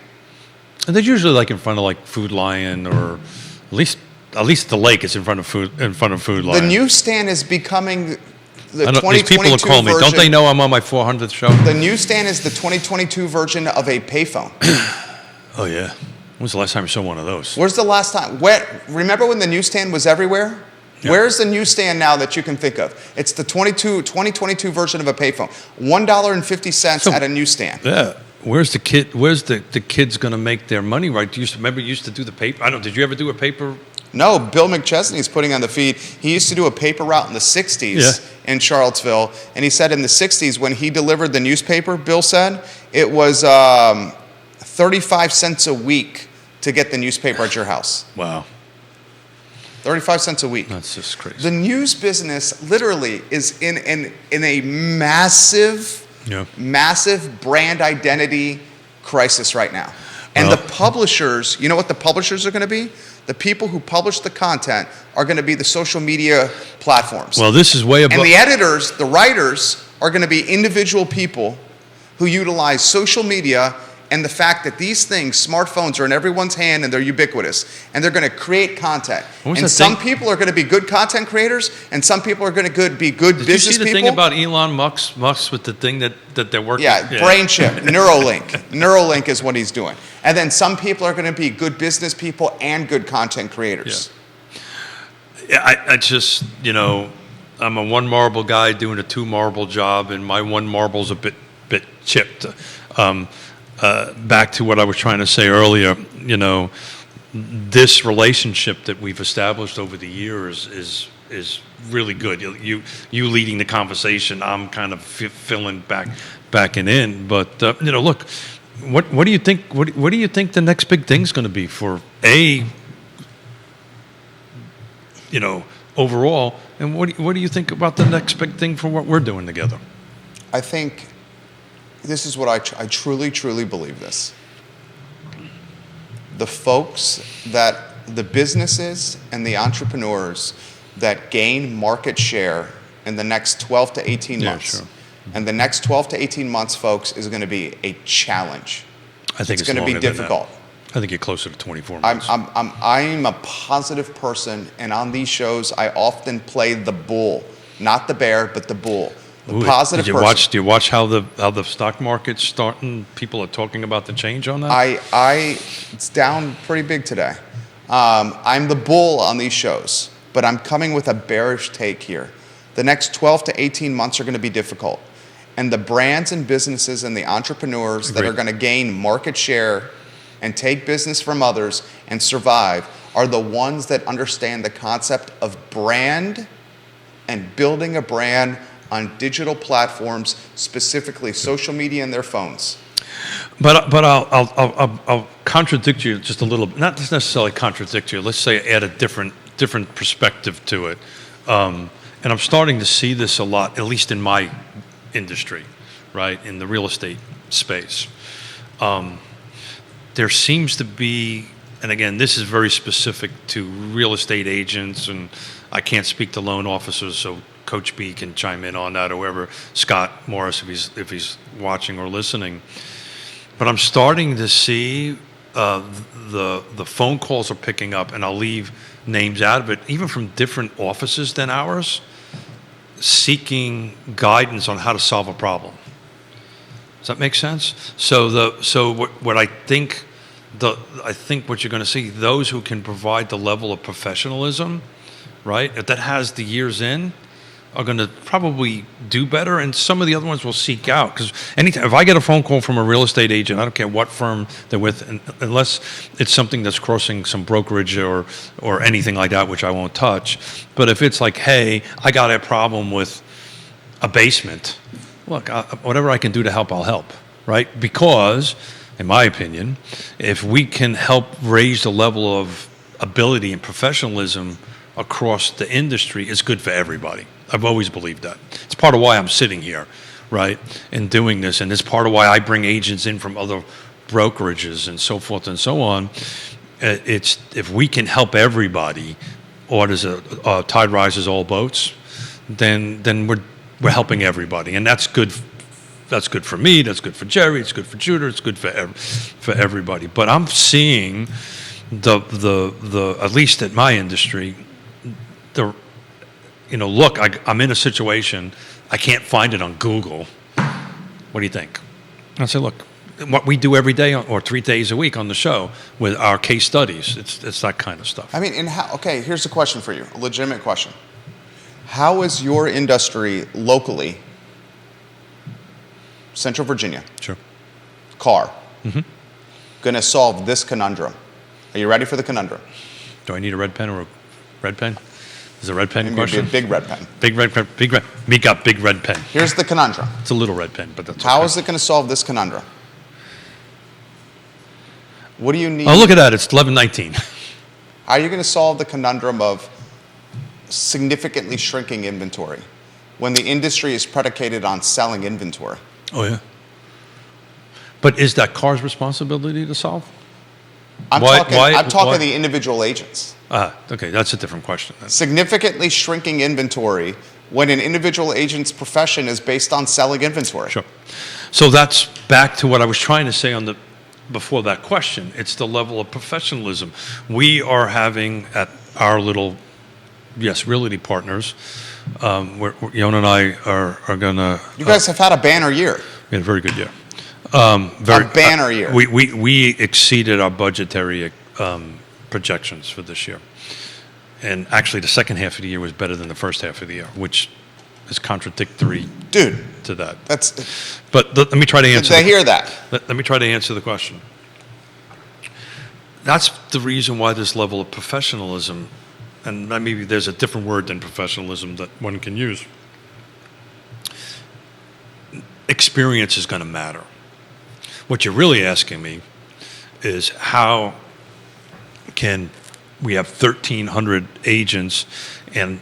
And they're usually like in front of like Food Lion, or at least the lake is in front of Food Lion. The newsstand is becoming the 2022 these people are calling me. Don't they know I'm on my 400th show? The newsstand is the 2022 version of a payphone. Oh yeah. When was the last time you saw one of those? Where's the last time? Remember when the newsstand was everywhere? Yeah. Where's the newsstand now that you can think of? It's the 2022 version of a payphone. $1.50 at a newsstand. Yeah. Where's the kid? Where's the kids going to make their money? Right? You used to do the paper. I don't. Did you ever do a paper? No. Bill McChesney's putting on the feed. He used to do a paper route in the '60s in Charlottesville, and he said in the '60s when he delivered the newspaper, Bill said it was 35 cents a week to get the newspaper at your house. Wow. 35 cents a week. That's just crazy. The news business literally is in a massive brand identity crisis right now. And the publishers, you know what the publishers are going to be? The people who publish the content are going to be the social media platforms. Well, this is way above. And the editors, the writers, are going to be individual people who utilize social media and the fact that these things, smartphones, are in everyone's hand and they're ubiquitous, and they're going to create content. And some people are going to be good content creators, and some people are going to be good business people. Did you see the thing about Elon Musk with the thing that they're working? Yeah, brain chip, Neuralink. Neuralink is what he's doing. And then some people are going to be good business people and good content creators. Yeah, I just, I'm a one marble guy doing a two marble job, and my one marble's a bit chipped. Back to what I was trying to say earlier, this relationship that we've established over the years is really good. You leading the conversation, I'm kind of filling backing in. But look, what do you think? What do you think the next big thing's going to be for overall? And what do you think about the next big thing for what we're doing together? I think. This is what I truly, truly believe this. The the businesses and the entrepreneurs that gain market share in the next 12 to 18 months. Sure. And the next 12 to 18 months, folks, is going to be a challenge. I think it's going to be difficult. I think you're closer to 24 months. I'm a positive person, and on these shows, I often play the bull. Not the bear, but the bull. Positive do you watch how the stock market's starting? People are talking about the change on that. It's down pretty big today. I'm the bull on these shows, but I'm coming with a bearish take here. The next 12 to 18 months are going to be difficult, and the brands and businesses and the entrepreneurs that are going to gain market share and take business from others and survive are the ones that understand the concept of brand and building a brand on digital platforms, specifically social media and their phones. But I'll contradict you just a little. Not necessarily contradict you. Let's say add a different perspective to it. And I'm starting to see this a lot, at least in my industry, right, in the real estate space. There seems to be, and again, this is very specific to real estate agents, and I can't speak to loan officers, so Coach B can chime in on that, or whoever, Scott Morris, if he's watching or listening. But I'm starting to see the phone calls are picking up, and I'll leave names out of it, even from different offices than ours, seeking guidance on how to solve a problem. Does that make sense? So what I think what you're going to see, those who can provide the level of professionalism, right, that has the years in, are going to probably do better, and some of the other ones will seek out. Because anytime, if I get a phone call from a real estate agent, I don't care what firm they're with, unless it's something that's crossing some brokerage or anything like that, which I won't touch. But if it's like, hey, I got a problem with a basement, look, whatever I can do to help, I'll help, right? Because in my opinion, if we can help raise the level of ability and professionalism across the industry, it's good for everybody. I've always believed that. It's part of why I'm sitting here, right, and doing this, and it's part of why I bring agents in from other brokerages and so forth and so on. It's if we can help everybody, or there's a tide rises all boats, then we're helping everybody, and that's good. That's good for me. That's good for Jerry. It's good for Judah. It's good for everybody. But I'm seeing the at least at my industry, look, I'm in a situation, I can't find it on Google. What do you think? I say, look, what we do every day or 3 days a week on the show with our case studies, it's that kind of stuff. I mean, okay, here's a question for you, a legitimate question. How is your industry locally, Central Virginia, Sure. car, going to solve this conundrum? Are you ready for the conundrum? Do I need a red pen or a red pen? Is a red pen Maybe question? a big red pen. Big red pen. Big red. Me got big red pen. Here's the conundrum. It's a little red pen, but that's How okay. is it going to solve this conundrum? What do you need? Oh, look at that. It's 11:19. How are you going to solve the conundrum of significantly shrinking inventory when the industry is predicated on selling inventory? Oh, yeah. But is that car's responsibility to solve? I'm Why- talking the individual agents. Okay, that's a different question then. Significantly shrinking inventory when an individual agent's profession is based on selling inventory. Sure. So that's back to what I was trying to say before that question. It's the level of professionalism. We are having at our little, Realty partners, Yonna and I are going to... You guys have had a banner year. We had a very good year. A banner year. We exceeded our budgetary projections for this year. And actually, the second half of the year was better than the first half of the year, which is contradictory Dude, to that. that's... But let me try to answer. They hear that. Let me try to answer the question. That's the reason why this level of professionalism, and maybe there's a different word than professionalism that one can use. Experience is going to matter. What you're really asking me is how can we have 1,300 agents and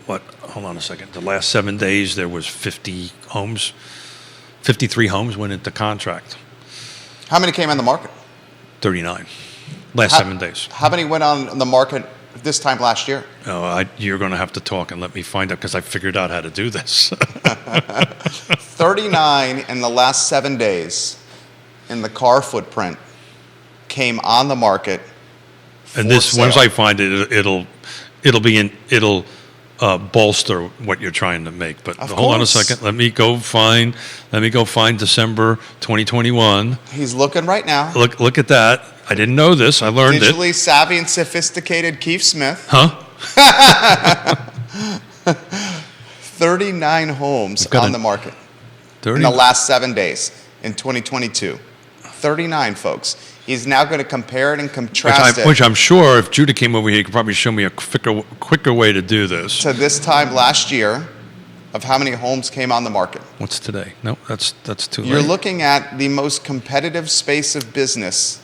hold on a second, the last 7 days there was 53 homes went into contract. How many came on the market? 39. Last 7 days. How many went on the market this time last year? Oh, you're going to have to talk and let me find out because I figured out how to do this. 39 in the last 7 days in the car footprint came on the market. And this, sale. once I find it, it'll bolster what you're trying to make. But Of hold on a course. second. Let me go find December 2021. He's looking right now. Look at that. I didn't know this. I learned it. Digitally savvy and sophisticated Keith Smith. Huh? 39 homes got on a- the market 30. in the last 7 days in 2022. 39, folks. He's now going to compare it and contrast it Which I'm sure if Judah came over here, he could probably show me a quicker way to do this. to this time last year of how many homes came on the market. What's today? No, that's too late. You're looking at the most competitive space of business,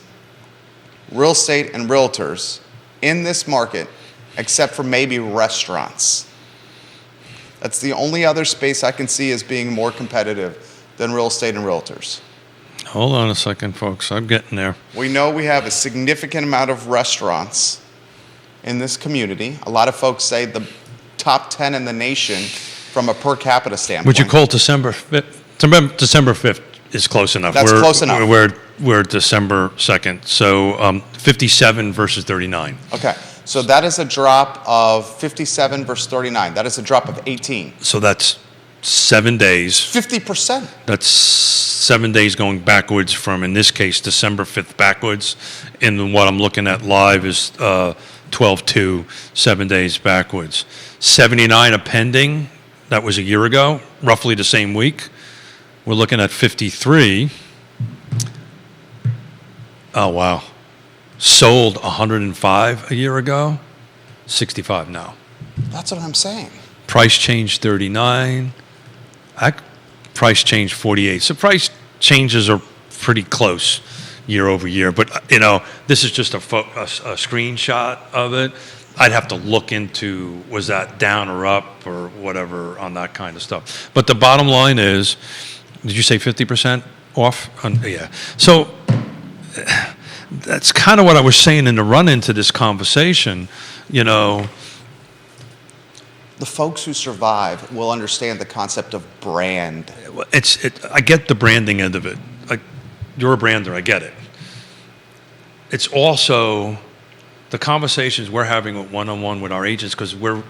real estate and realtors, in this market, except for maybe restaurants. That's the only other space I can see as being more competitive than real estate and realtors. Hold on a second, folks. I'm getting there. We know we have a significant amount of restaurants in this community. A lot of folks say the top 10 in the nation from a per capita standpoint. Would you call December 5th? December 5th is close enough. That's close enough. We're December 2nd. So 57 versus 39. Okay, so that is a drop of 57 versus 39. That is a drop of 18. So that's 7 days. 50%. That's 7 days going backwards from, in this case, December 5th backwards. And what I'm looking at live is 12/2, 7 days backwards. 79 a pending. That was a year ago, roughly the same week. We're looking at 53. Oh, wow. Sold 105 a year ago, 65 now. That's what I'm saying. Price change 39. Price change 48. So price changes are pretty close year over year. But, this is just a screenshot of it. I'd have to look into, was that down or up or whatever on that kind of stuff. But the bottom line is, did you say 50% off? Yeah. So that's kind of what I was saying in the run into this conversation, The folks who survive will understand the concept of brand. I get the branding end of it. You're a brander, I get it. It's also the conversations we're having one-on-one with our agents, because we're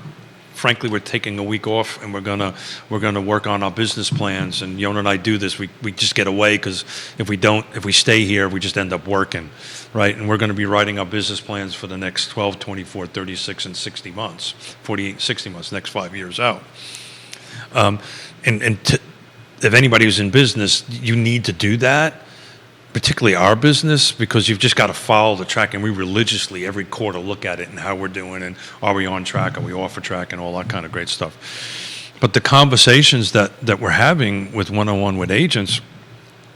taking a week off and we're gonna work on our business plans. And Yonna and I do this. We just get away, because if we stay here, we just end up working, right? And we're going to be writing our business plans for the next 12, 24, 36, and 60 months, 48, 60 months, next 5 years out. If anybody who's in business, you need to do that. Particularly our business, because you've just got to follow the track, and we religiously every quarter look at it and how we're doing, and are we on track, are we off of track, and all that kind of great stuff. But the conversations that we're having with one-on-one with agents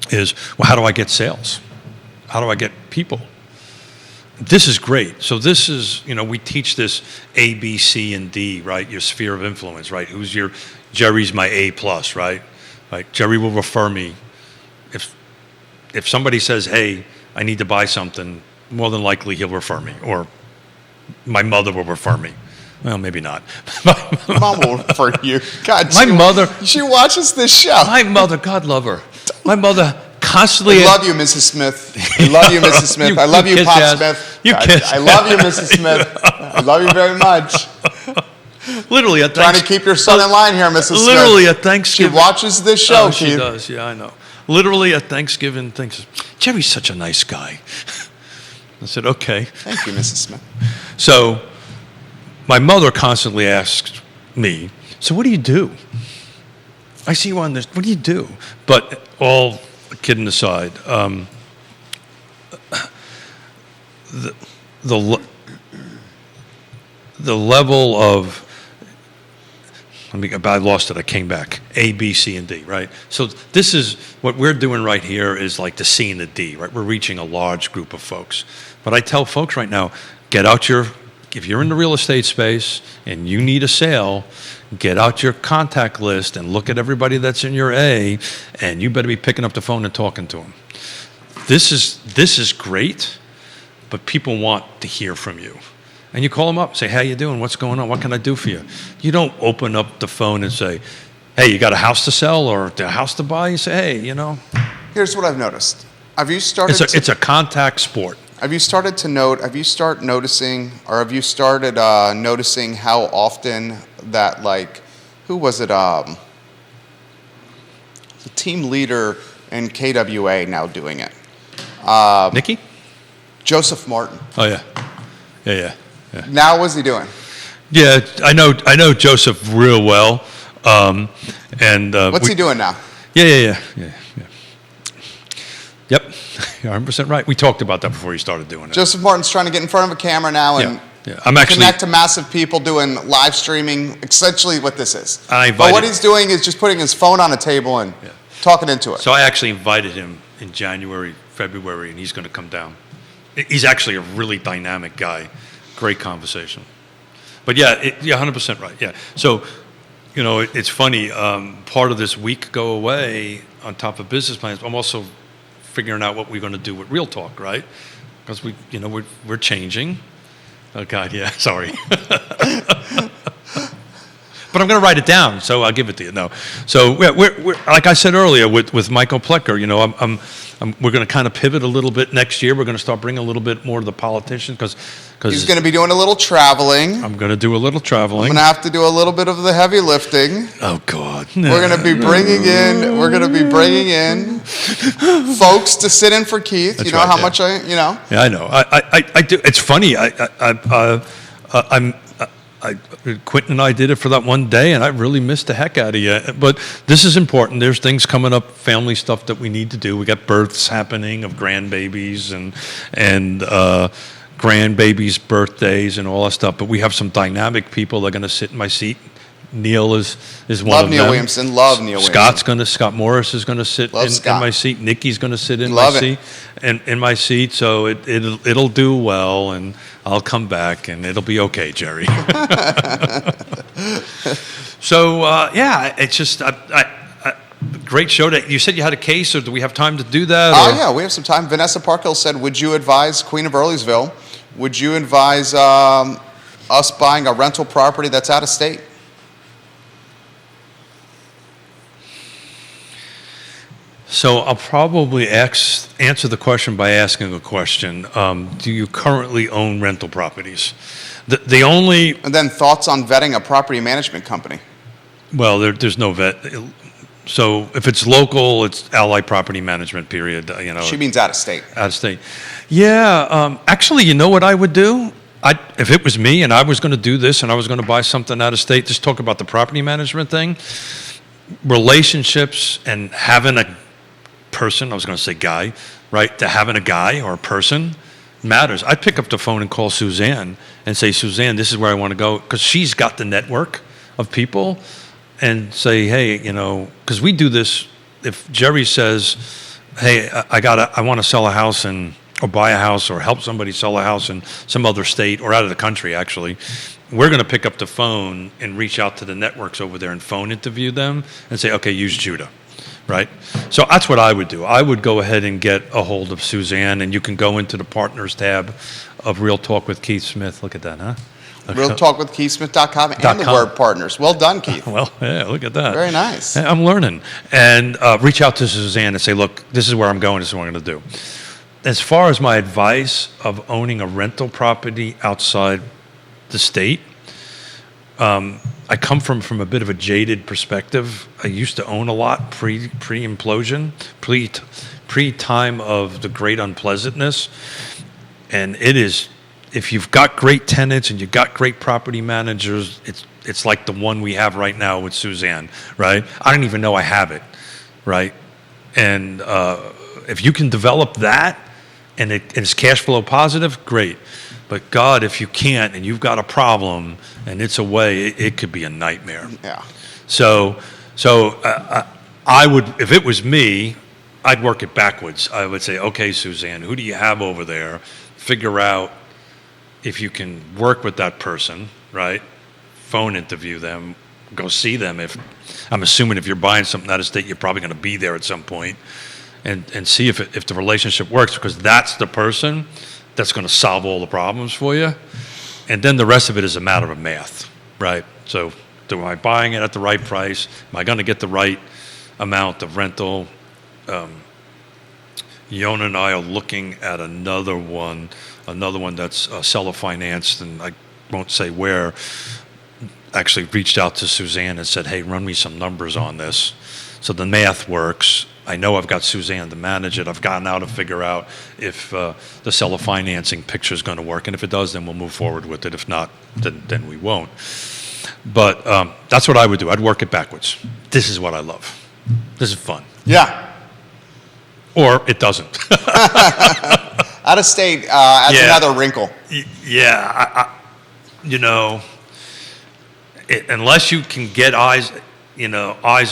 is, well, how do I get sales? How do I get people? This is great. So this is, we teach this A, B, C, and D, right? Your sphere of influence, right? Jerry's my A plus, right? Jerry will refer me. If somebody says, hey, I need to buy something, more than likely he'll refer me, or my mother will refer me. Well, maybe not. Mom will refer you. God, she watches this show. My mother, God love her. My mother constantly. I love you, Mrs. Smith. I love you, Mrs. Smith. I love you, Pop Smith. I love you, Mrs. Smith. I love you very much. Literally, trying to keep your son in line here, Mrs. Smith. Literally at Thanksgiving. She watches this show, Keith. She does, yeah, I know. Literally at Thanksgiving, thinks, Jerry's such a nice guy. I said, okay. Thank you, Mrs. Smith. So my mother constantly asks me, so what do you do? I see you on this, what do you do? But all kidding aside, the level of, I lost it, I came back. A, B, C, and D, right? So this is, what we're doing right here is like the C and the D, right? We're reaching a large group of folks. But I tell folks right now, if you're in the real estate space and you need a sale, get out your contact list and look at everybody that's in your A, and you better be picking up the phone and talking to them. This is great, but people want to hear from you. And you call them up, say, how you doing? What's going on? What can I do for you? You don't open up the phone and say, hey, you got a house to sell or a house to buy? You say, hey, Here's what I've noticed. It's a contact sport. Have you started noticing how often that, who was it? The team leader in KWA now doing it. Nikki? Joseph Martin. Oh, yeah. Yeah. Now, what's he doing? Yeah, I know Joseph real well. What's he doing now? Yeah. Yep, you're 100% right. We talked about that before you started doing it. Joseph Martin's trying to get in front of a camera now and connect to massive people doing live streaming, essentially what this is. But what he's doing is just putting his phone on a table and talking into it. So I actually invited him in January, February, and he's going to come down. He's actually a really dynamic guy. Great conversation. But yeah, 100% right. Yeah. So, it's funny. Part of this week go away on top of business plans. I'm also figuring out what we're going to do with Real Talk, right? Because we're changing. Oh God, yeah. Sorry. But I'm going to write it down, so I'll give it to you. No. So we're like I said earlier with Michael Plecker, we're going to kind of pivot a little bit next year. We're going to start bringing a little bit more to the politicians because he's going to be doing a little traveling. I'm going to do a little traveling. I'm going to have to do a little bit of the heavy lifting. Oh God. We're going to be bringing in folks to sit in for Keith. That's how much I. Yeah, I know. I do. It's funny. Quentin and I did it for that one day, and I really missed the heck out of you. But this is important. There's things coming up, family stuff that we need to do. We got births happening of grandbabies and grandbabies' birthdays and all that stuff. But we have some dynamic people that are going to sit in my seat Neil is one Love of Neil them. Williamson. Love Neil Scott Morris is gonna sit Love in Scott. my seat. Nikki's gonna sit in Love my it. seat, and in my seat. So it'll do well, and I'll come back, and it'll be okay, Jerry. So yeah, it's just great show. That you said you had a case, or do we have time to do that? Oh, or? yeah, we have some time. Vanessa Parkhill said, would you advise, Queen of Earlysville, would you advise us buying a rental property that's out of state? So I'll probably answer the question by asking a question. Do you currently own rental properties? The only, And then thoughts on vetting a property management company? well, there's no vet. So if it's local, it's Ally Property Management, period. She means out of state. Out of state. Yeah, actually, you know what I would do? If it was me and I was going to do this and I was going to buy something out of state, just talk about the property management thing, relationships and having a person, I was going to say guy, right? To having a guy or a person matters. I'd pick up the phone and call Suzanne and say, Suzanne, this is where I want to go, because she's got the network of people, and say, hey, because we do this. If Jerry says, hey, I want to sell a house or buy a house or help somebody sell a house in some other state or out of the country, actually, we're going to pick up the phone and reach out to the networks over there and phone interview them and say, okay, use Judah, right? So that's what I would do. I would go ahead and get a hold of Suzanne, and you can go into the partners tab of Real Talk with Keith Smith. Look at that, huh? RealTalkWithKeithSmith.com and the .com. word partners. Well done, Keith. Well, yeah, look at that. Very nice. Yeah, I'm learning. And reach out to Suzanne and say, look, this is where I'm going, this is what I'm going to do. As far as my advice of owning a rental property outside the state, I come from a bit of a jaded perspective. I used to own a lot pre-implosion, pre-time of the great unpleasantness. And it is, if you've got great tenants and you've got great property managers, it's like the one we have right now with Suzanne, right? I don't even know I have it, right? And if you can develop that and it's cash flow positive, great. But God, if you can't and you've got a problem and it's away, it could be a nightmare. Yeah. So I would, if it was me, I'd work it backwards. I would say, okay, Suzanne, who do you have over there? Figure out if you can work with that person, right? Phone interview them, go see them. I'm assuming if you're buying something out of state, you're probably going to be there at some point, and see if the relationship works, because that's the person that's going to solve all the problems for you. And then the rest of it is a matter of math, right? So am I buying it at the right price? Am I going to get the right amount of rental? Yonna and I are looking at another one that's seller financed, and I won't say where. Actually reached out to Suzanne and said, hey, run me some numbers on this. So the math works. I know I've got Suzanne to manage it. I've gotten out to figure out if the seller financing picture is going to work. And if it does, then we'll move forward with it. If not, then we won't. But that's what I would do. I'd work it backwards. This is what I love. This is fun. Yeah. Or it doesn't. Out of state adds Yeah. another wrinkle. Yeah, unless you can get eyes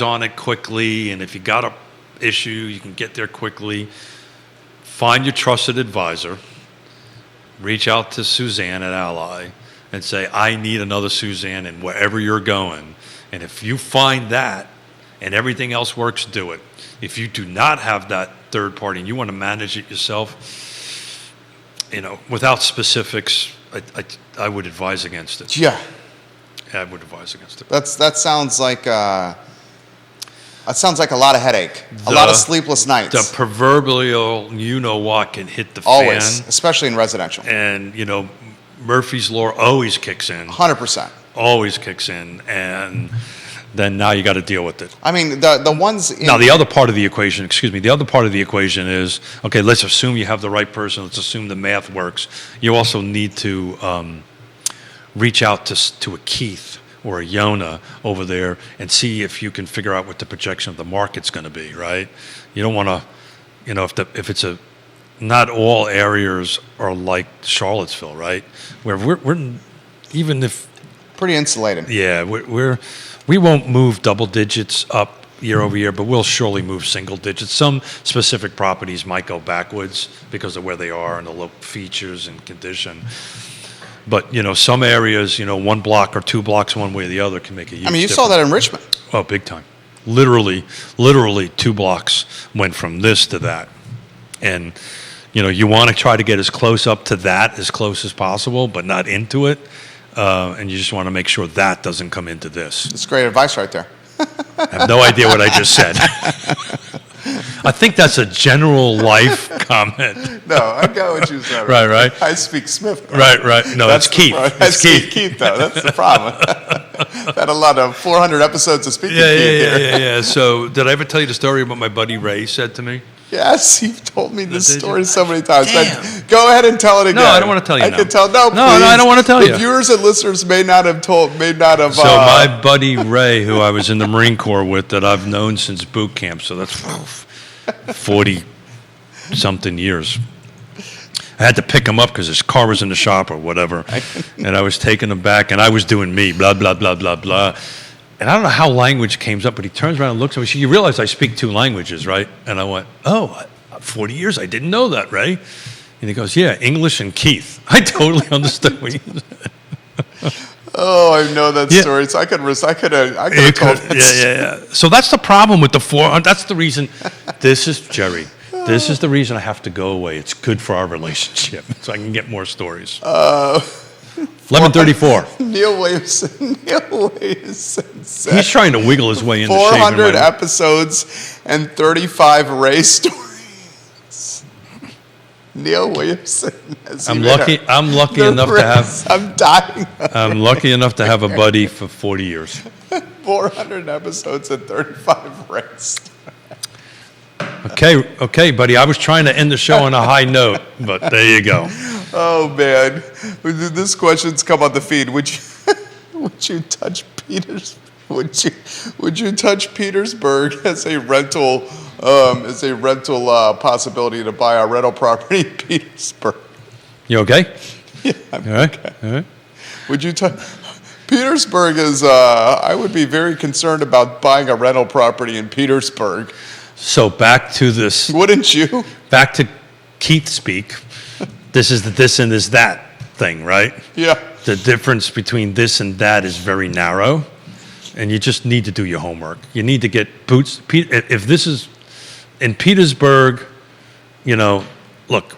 on it quickly, and if you got a issue, you can get there quickly. Find your trusted advisor. Reach out to Suzanne at Ally and say, I need another Suzanne in wherever you're going. And if you find that and everything else works, do it. If you do not have that third party and you want to manage it yourself, without specifics, I would advise against it. Yeah. I would advise against it. That sounds like a lot of headache, a lot of sleepless nights. The proverbial you-know-what can hit the Always, fan. especially in residential. And, Murphy's Law always kicks in. 100%. Always kicks in. And then now you got to deal with it. I mean, the ones... Now, the other part of the equation is, okay, let's assume you have the right person. Let's assume the math works. You also need to reach out to a Keith or a Yonna over there and see if you can figure out what the projection of the market's going to be, right? You don't want to, if it's not all areas are like Charlottesville, right? Where we're even if Pretty insulated. Yeah, we won't move double digits up year over year, but we'll surely move single digits. Some specific properties might go backwards because of where they are and the local features and condition. But, some areas, one block or 2 blocks one way or the other can make a huge difference. You saw that in Richmond. Oh, big time. Literally 2 blocks went from this to that. And, you want to try to get as close up to that as close as possible, but not into it. And you just want to make sure that doesn't come into this. That's great advice right there. I have no idea what I just said. I think that's a general life comment. No, I got what you said. Right. I speak Smith. Right. No, that's Keith. It's Keith, though. That's the problem. Had a lot of 400 episodes of speaking Keith here. Yeah. So, did I ever tell you the story about what my buddy Ray said to me? Yes, you've told me this story so many times. Damn. But go ahead and tell it again. No, I don't want to tell you. I can tell. No, No, I don't want to tell you. The viewers and listeners may not have. So my buddy Ray, who I was in the Marine Corps with, that I've known since boot camp, so that's 40-something years. I had to pick him up because his car was in the shop or whatever, and I was taking him back, and I was doing me, blah, blah, blah, blah, blah. And I don't know how language came up, but he turns around and looks at me. You realize I speak 2 languages, right? And I went, 40 years, I didn't know that, Ray. And he goes, yeah, English and Keith. I totally understood what you said. Oh, I know that story. So I could have told that. Yeah. So that's the problem with the 400. That's the reason. This is Jerry. This is the reason I have to go away. It's good for our relationship, so I can get more stories. 11:34. Neil Williamson said he's trying to wiggle his way into 400 episodes and 35 Ray stories. Neil Williamson. I'm lucky enough to have. I'm dying. I'm lucky enough to have a buddy for 40 years. 400 episodes and 35 Ray stories. Okay, buddy. I was trying to end the show on a high note, but there you go. Oh man, this question's come on the feed. Would you touch Petersburg as a rental possibility to buy a rental property in Petersburg? You okay? Yeah, All right. Would you touch? Petersburg is. I would be very concerned about buying a rental property in Petersburg. So back to this. Wouldn't you? Back to Keith speak. This is the this and this that thing, right? Yeah. The difference between this and that is very narrow, and you just need to do your homework. You need to get boots. If this is in Petersburg, look,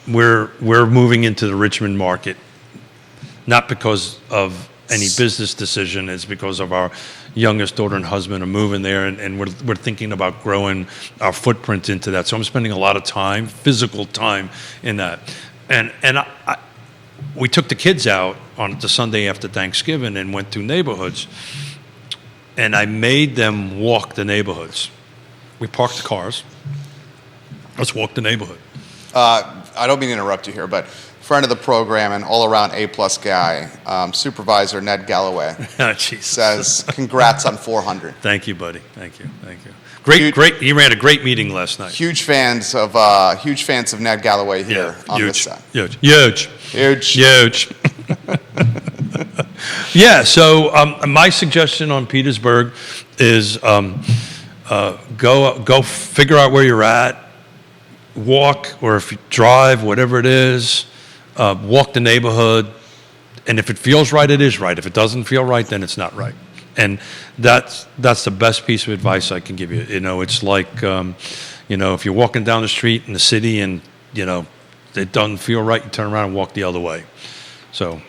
we're moving into the Richmond market, not because of any business decision. It's because of our youngest daughter and husband are moving there, and we're thinking about growing our footprint into that. So I'm spending a lot of time, physical time, in that. And we took the kids out on the Sunday after Thanksgiving and went through neighborhoods, and I made them walk the neighborhoods. We parked the cars. Let's walk the neighborhood. I don't mean to interrupt you here, but friend of the program and all-around A-plus guy, Supervisor Ned Galloway, says, congrats on 400. Thank you, buddy. Thank you. Great. He ran a great meeting last night. Huge fans of Ned Galloway here on this side. Huge. Yeah. So my suggestion on Petersburg is go figure out where you're at, walk, or if you drive, whatever it is. Walk the neighborhood, and if it feels right, it is right. If it doesn't feel right, then it's not right. And that's the best piece of advice I can give you. It's like, if you're walking down the street in the city and, it doesn't feel right, you turn around and walk the other way. So,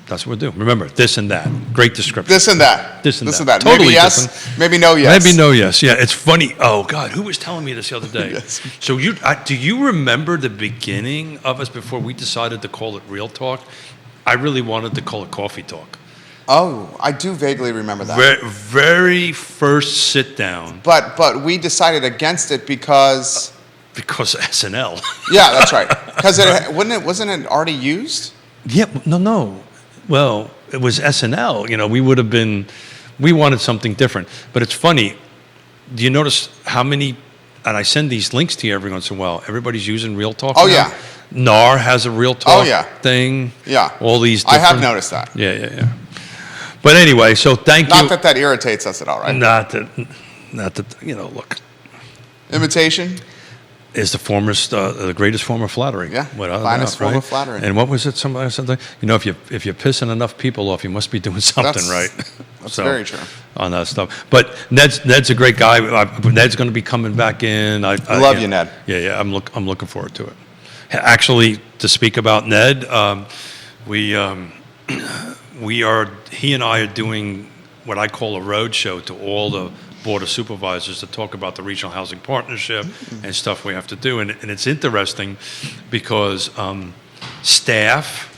that's what we'll do. Remember, this and that. Great description. This and that. Totally maybe yes, different. maybe no yes. Maybe no yes. Yeah, it's funny. Oh, God, who was telling me this the other day? Yes. So do you remember the beginning of us before we decided to call it Real Talk? I really wanted to call it Coffee Talk. Oh, I do vaguely remember that. Very first sit down. But we decided against it because SNL. Yeah, that's right. Because wasn't it already used? Yeah, no. Well, it was SNL. We wanted something different. But it's funny. Do you notice how many, and I send these links to you every once in a while, everybody's using Real Talk Oh, now? yeah. NAR has a Real Talk yeah. thing. Yeah. All these I have different- noticed that. Yeah. But anyway, so thank you. Not that irritates us at all, right? Not that, look, Imitation? is the greatest form of flattery. Yeah, without a finest doubt, form right? of flattery. And what was it? Somebody said, if you're pissing enough people off, you must be doing something right. That's very true. On that stuff. But Ned's a great guy. Ned's going to be coming back in. I love you, Ned. Yeah. I'm looking forward to it. Actually, to speak about Ned, he and I are doing what I call a road show to all the Board of Supervisors to talk about the Regional Housing Partnership and stuff we have to do. And it's interesting because staff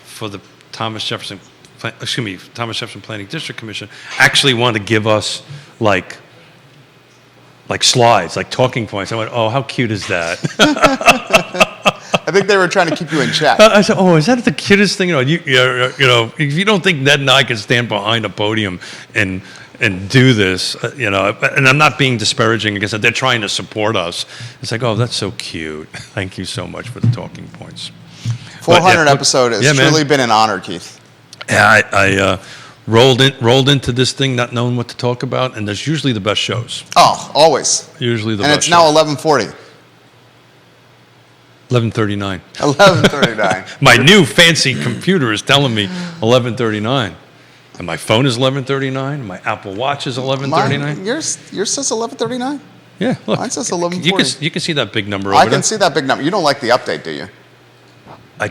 for the Thomas Jefferson Planning District Commission actually want to give us like slides, like talking points. I went, oh, how cute is that? I think they were trying to keep you in check. I said, oh, is that the cutest thing? If you don't think Ned and I can stand behind a podium and do this, and I'm not being disparaging because they're trying to support us. It's like, oh, that's so cute. Thank you so much for the talking points. 400 episode has truly been an honor, Keith. Yeah, I rolled into this thing not knowing what to talk about, and there's usually the best shows. Oh, always. Usually the and best it's now shows. 11:40. 11:39. 11:39. My new fancy computer is telling me 11:39. And my phone is 11:39. My Apple Watch is 11:39. Yours says 11:39? Yeah, look. Mine says 11:40. You can see that big number over I there. can see that big number. You don't like the update, do you? I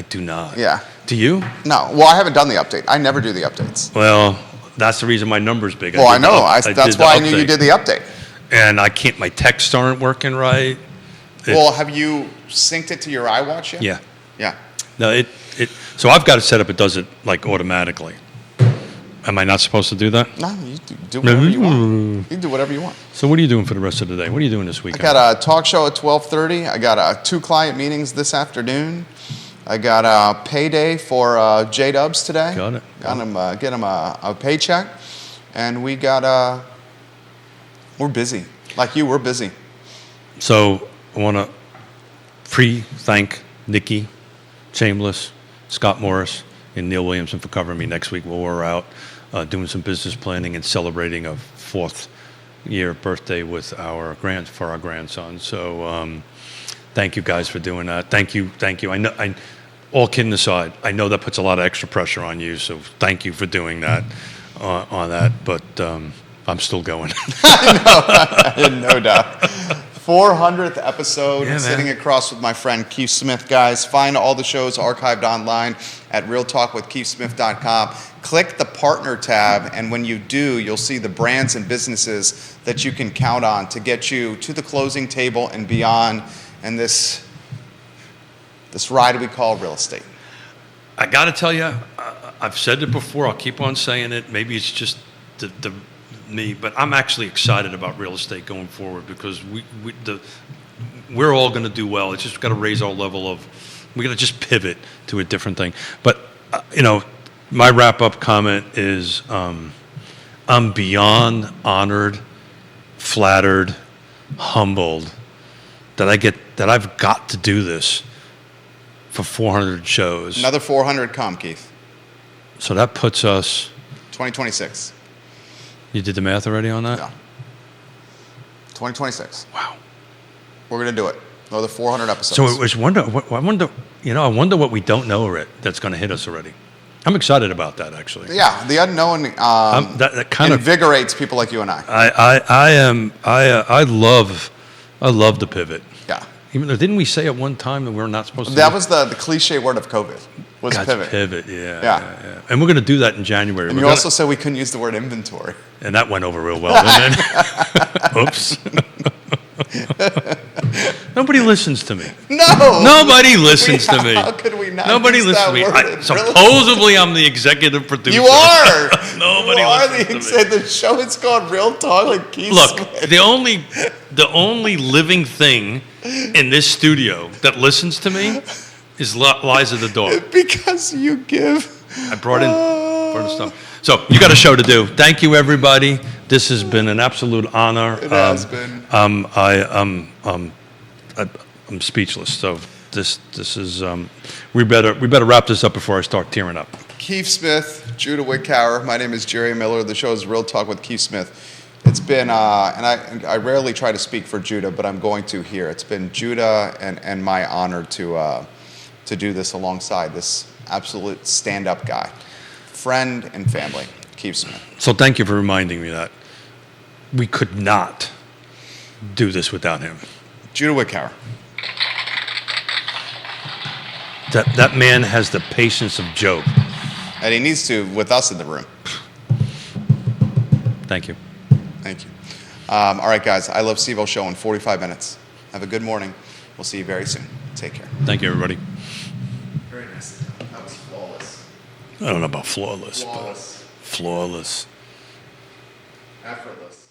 do not. Yeah. Do you? No. Well, I haven't done the update. I never do the updates. Well, that's the reason my number's big. Well, I know. did That's the why I knew you update. did the update. And I can't. My texts aren't working right. Well, have you synced it to your iWatch yet? Yeah. Yeah. No, so I've got it set up. It does it like automatically. Am I not supposed to do that? No, you do whatever you want. You can do whatever you want. So what are you doing for the rest of the day? What are you doing this I weekend? got a talk show at 12:30. I got 2 client meetings this afternoon. I got a payday for J-Dubs today. Got it. Got him, get him a paycheck. And we got, we're busy. Like you, we're busy. So I want to thank Nikki Chambliss, Scott Morris, and Neil Williamson for covering me next week while we're out doing some business planning and celebrating a 4th year birthday with our grandson. So thank you guys for doing that. Thank you. I know. All kidding aside, I know that puts a lot of extra pressure on you. So thank you for doing that on that. But I'm still going. No doubt. 400th episode, Yeah, sitting man. across with my friend Keith Smith. Guys, find all the shows archived online at realtalkwithkeithsmith.com. Click the partner tab, and when you do, you'll see the brands and businesses that you can count on to get you to the closing table and beyond, and this ride we call real estate. I got to tell you, I've said it before. I'll keep on saying it. Maybe it's just me, but I'm actually excited about real estate going forward because we're all going to do well. It's just got to raise our level of. We got to just pivot to a different thing. But my wrap-up comment is, I'm beyond honored, flattered, humbled that I've got to do this for 400 shows. Another 400 come, Keith. So that puts us. 2026. You did the math already on that? Yeah. 2026. Wow. We're going to do it. Another 400 episodes. So I wonder what we don't know that's going to hit us already. I'm excited about that, actually. Yeah, the unknown that kind of invigorates people like you and I. I love the pivot. Yeah. Even though, didn't we say at one time that we're not supposed to? That was the cliche word of COVID, was God's pivot. Pivot, yeah. And we're going to do that in January. And you also said we couldn't use the word inventory. And that went over real well, didn't it? Oops. Nobody listens to me. No! Nobody listens to me. How could we not Nobody use listens that to me. word? Supposedly, I'm the executive producer. You are! Nobody you are listens to me. The show is called Real Talk with Keith Look, Smith. the only living thing in this studio that listens to me is Liza the dog. Because you give. I brought in stuff. So you got a show to do. Thank you, everybody. This has been an absolute honor. It has been. I'm speechless. So this is we better wrap this up before I start tearing up. Keith Smith, Judah Wickower. My name is Jerry Miller. The show is Real Talk with Keith Smith. It's been, and I rarely try to speak for Judah, but I'm going to here. It's been Judah and my honor to do this alongside this absolute stand-up guy, friend and family, Keith Smith. So thank you for reminding me that we could not do this without him. Judah Wickower. That man has the patience of Job. And he needs to with us in the room. Thank you. Thank you. All right, guys. I Love CVille show in 45 minutes. Have a good morning. We'll see you very soon. Take care. Thank you, everybody. Very nice. That was flawless. I don't know about flawless, Flawless. but flawless. Effortless.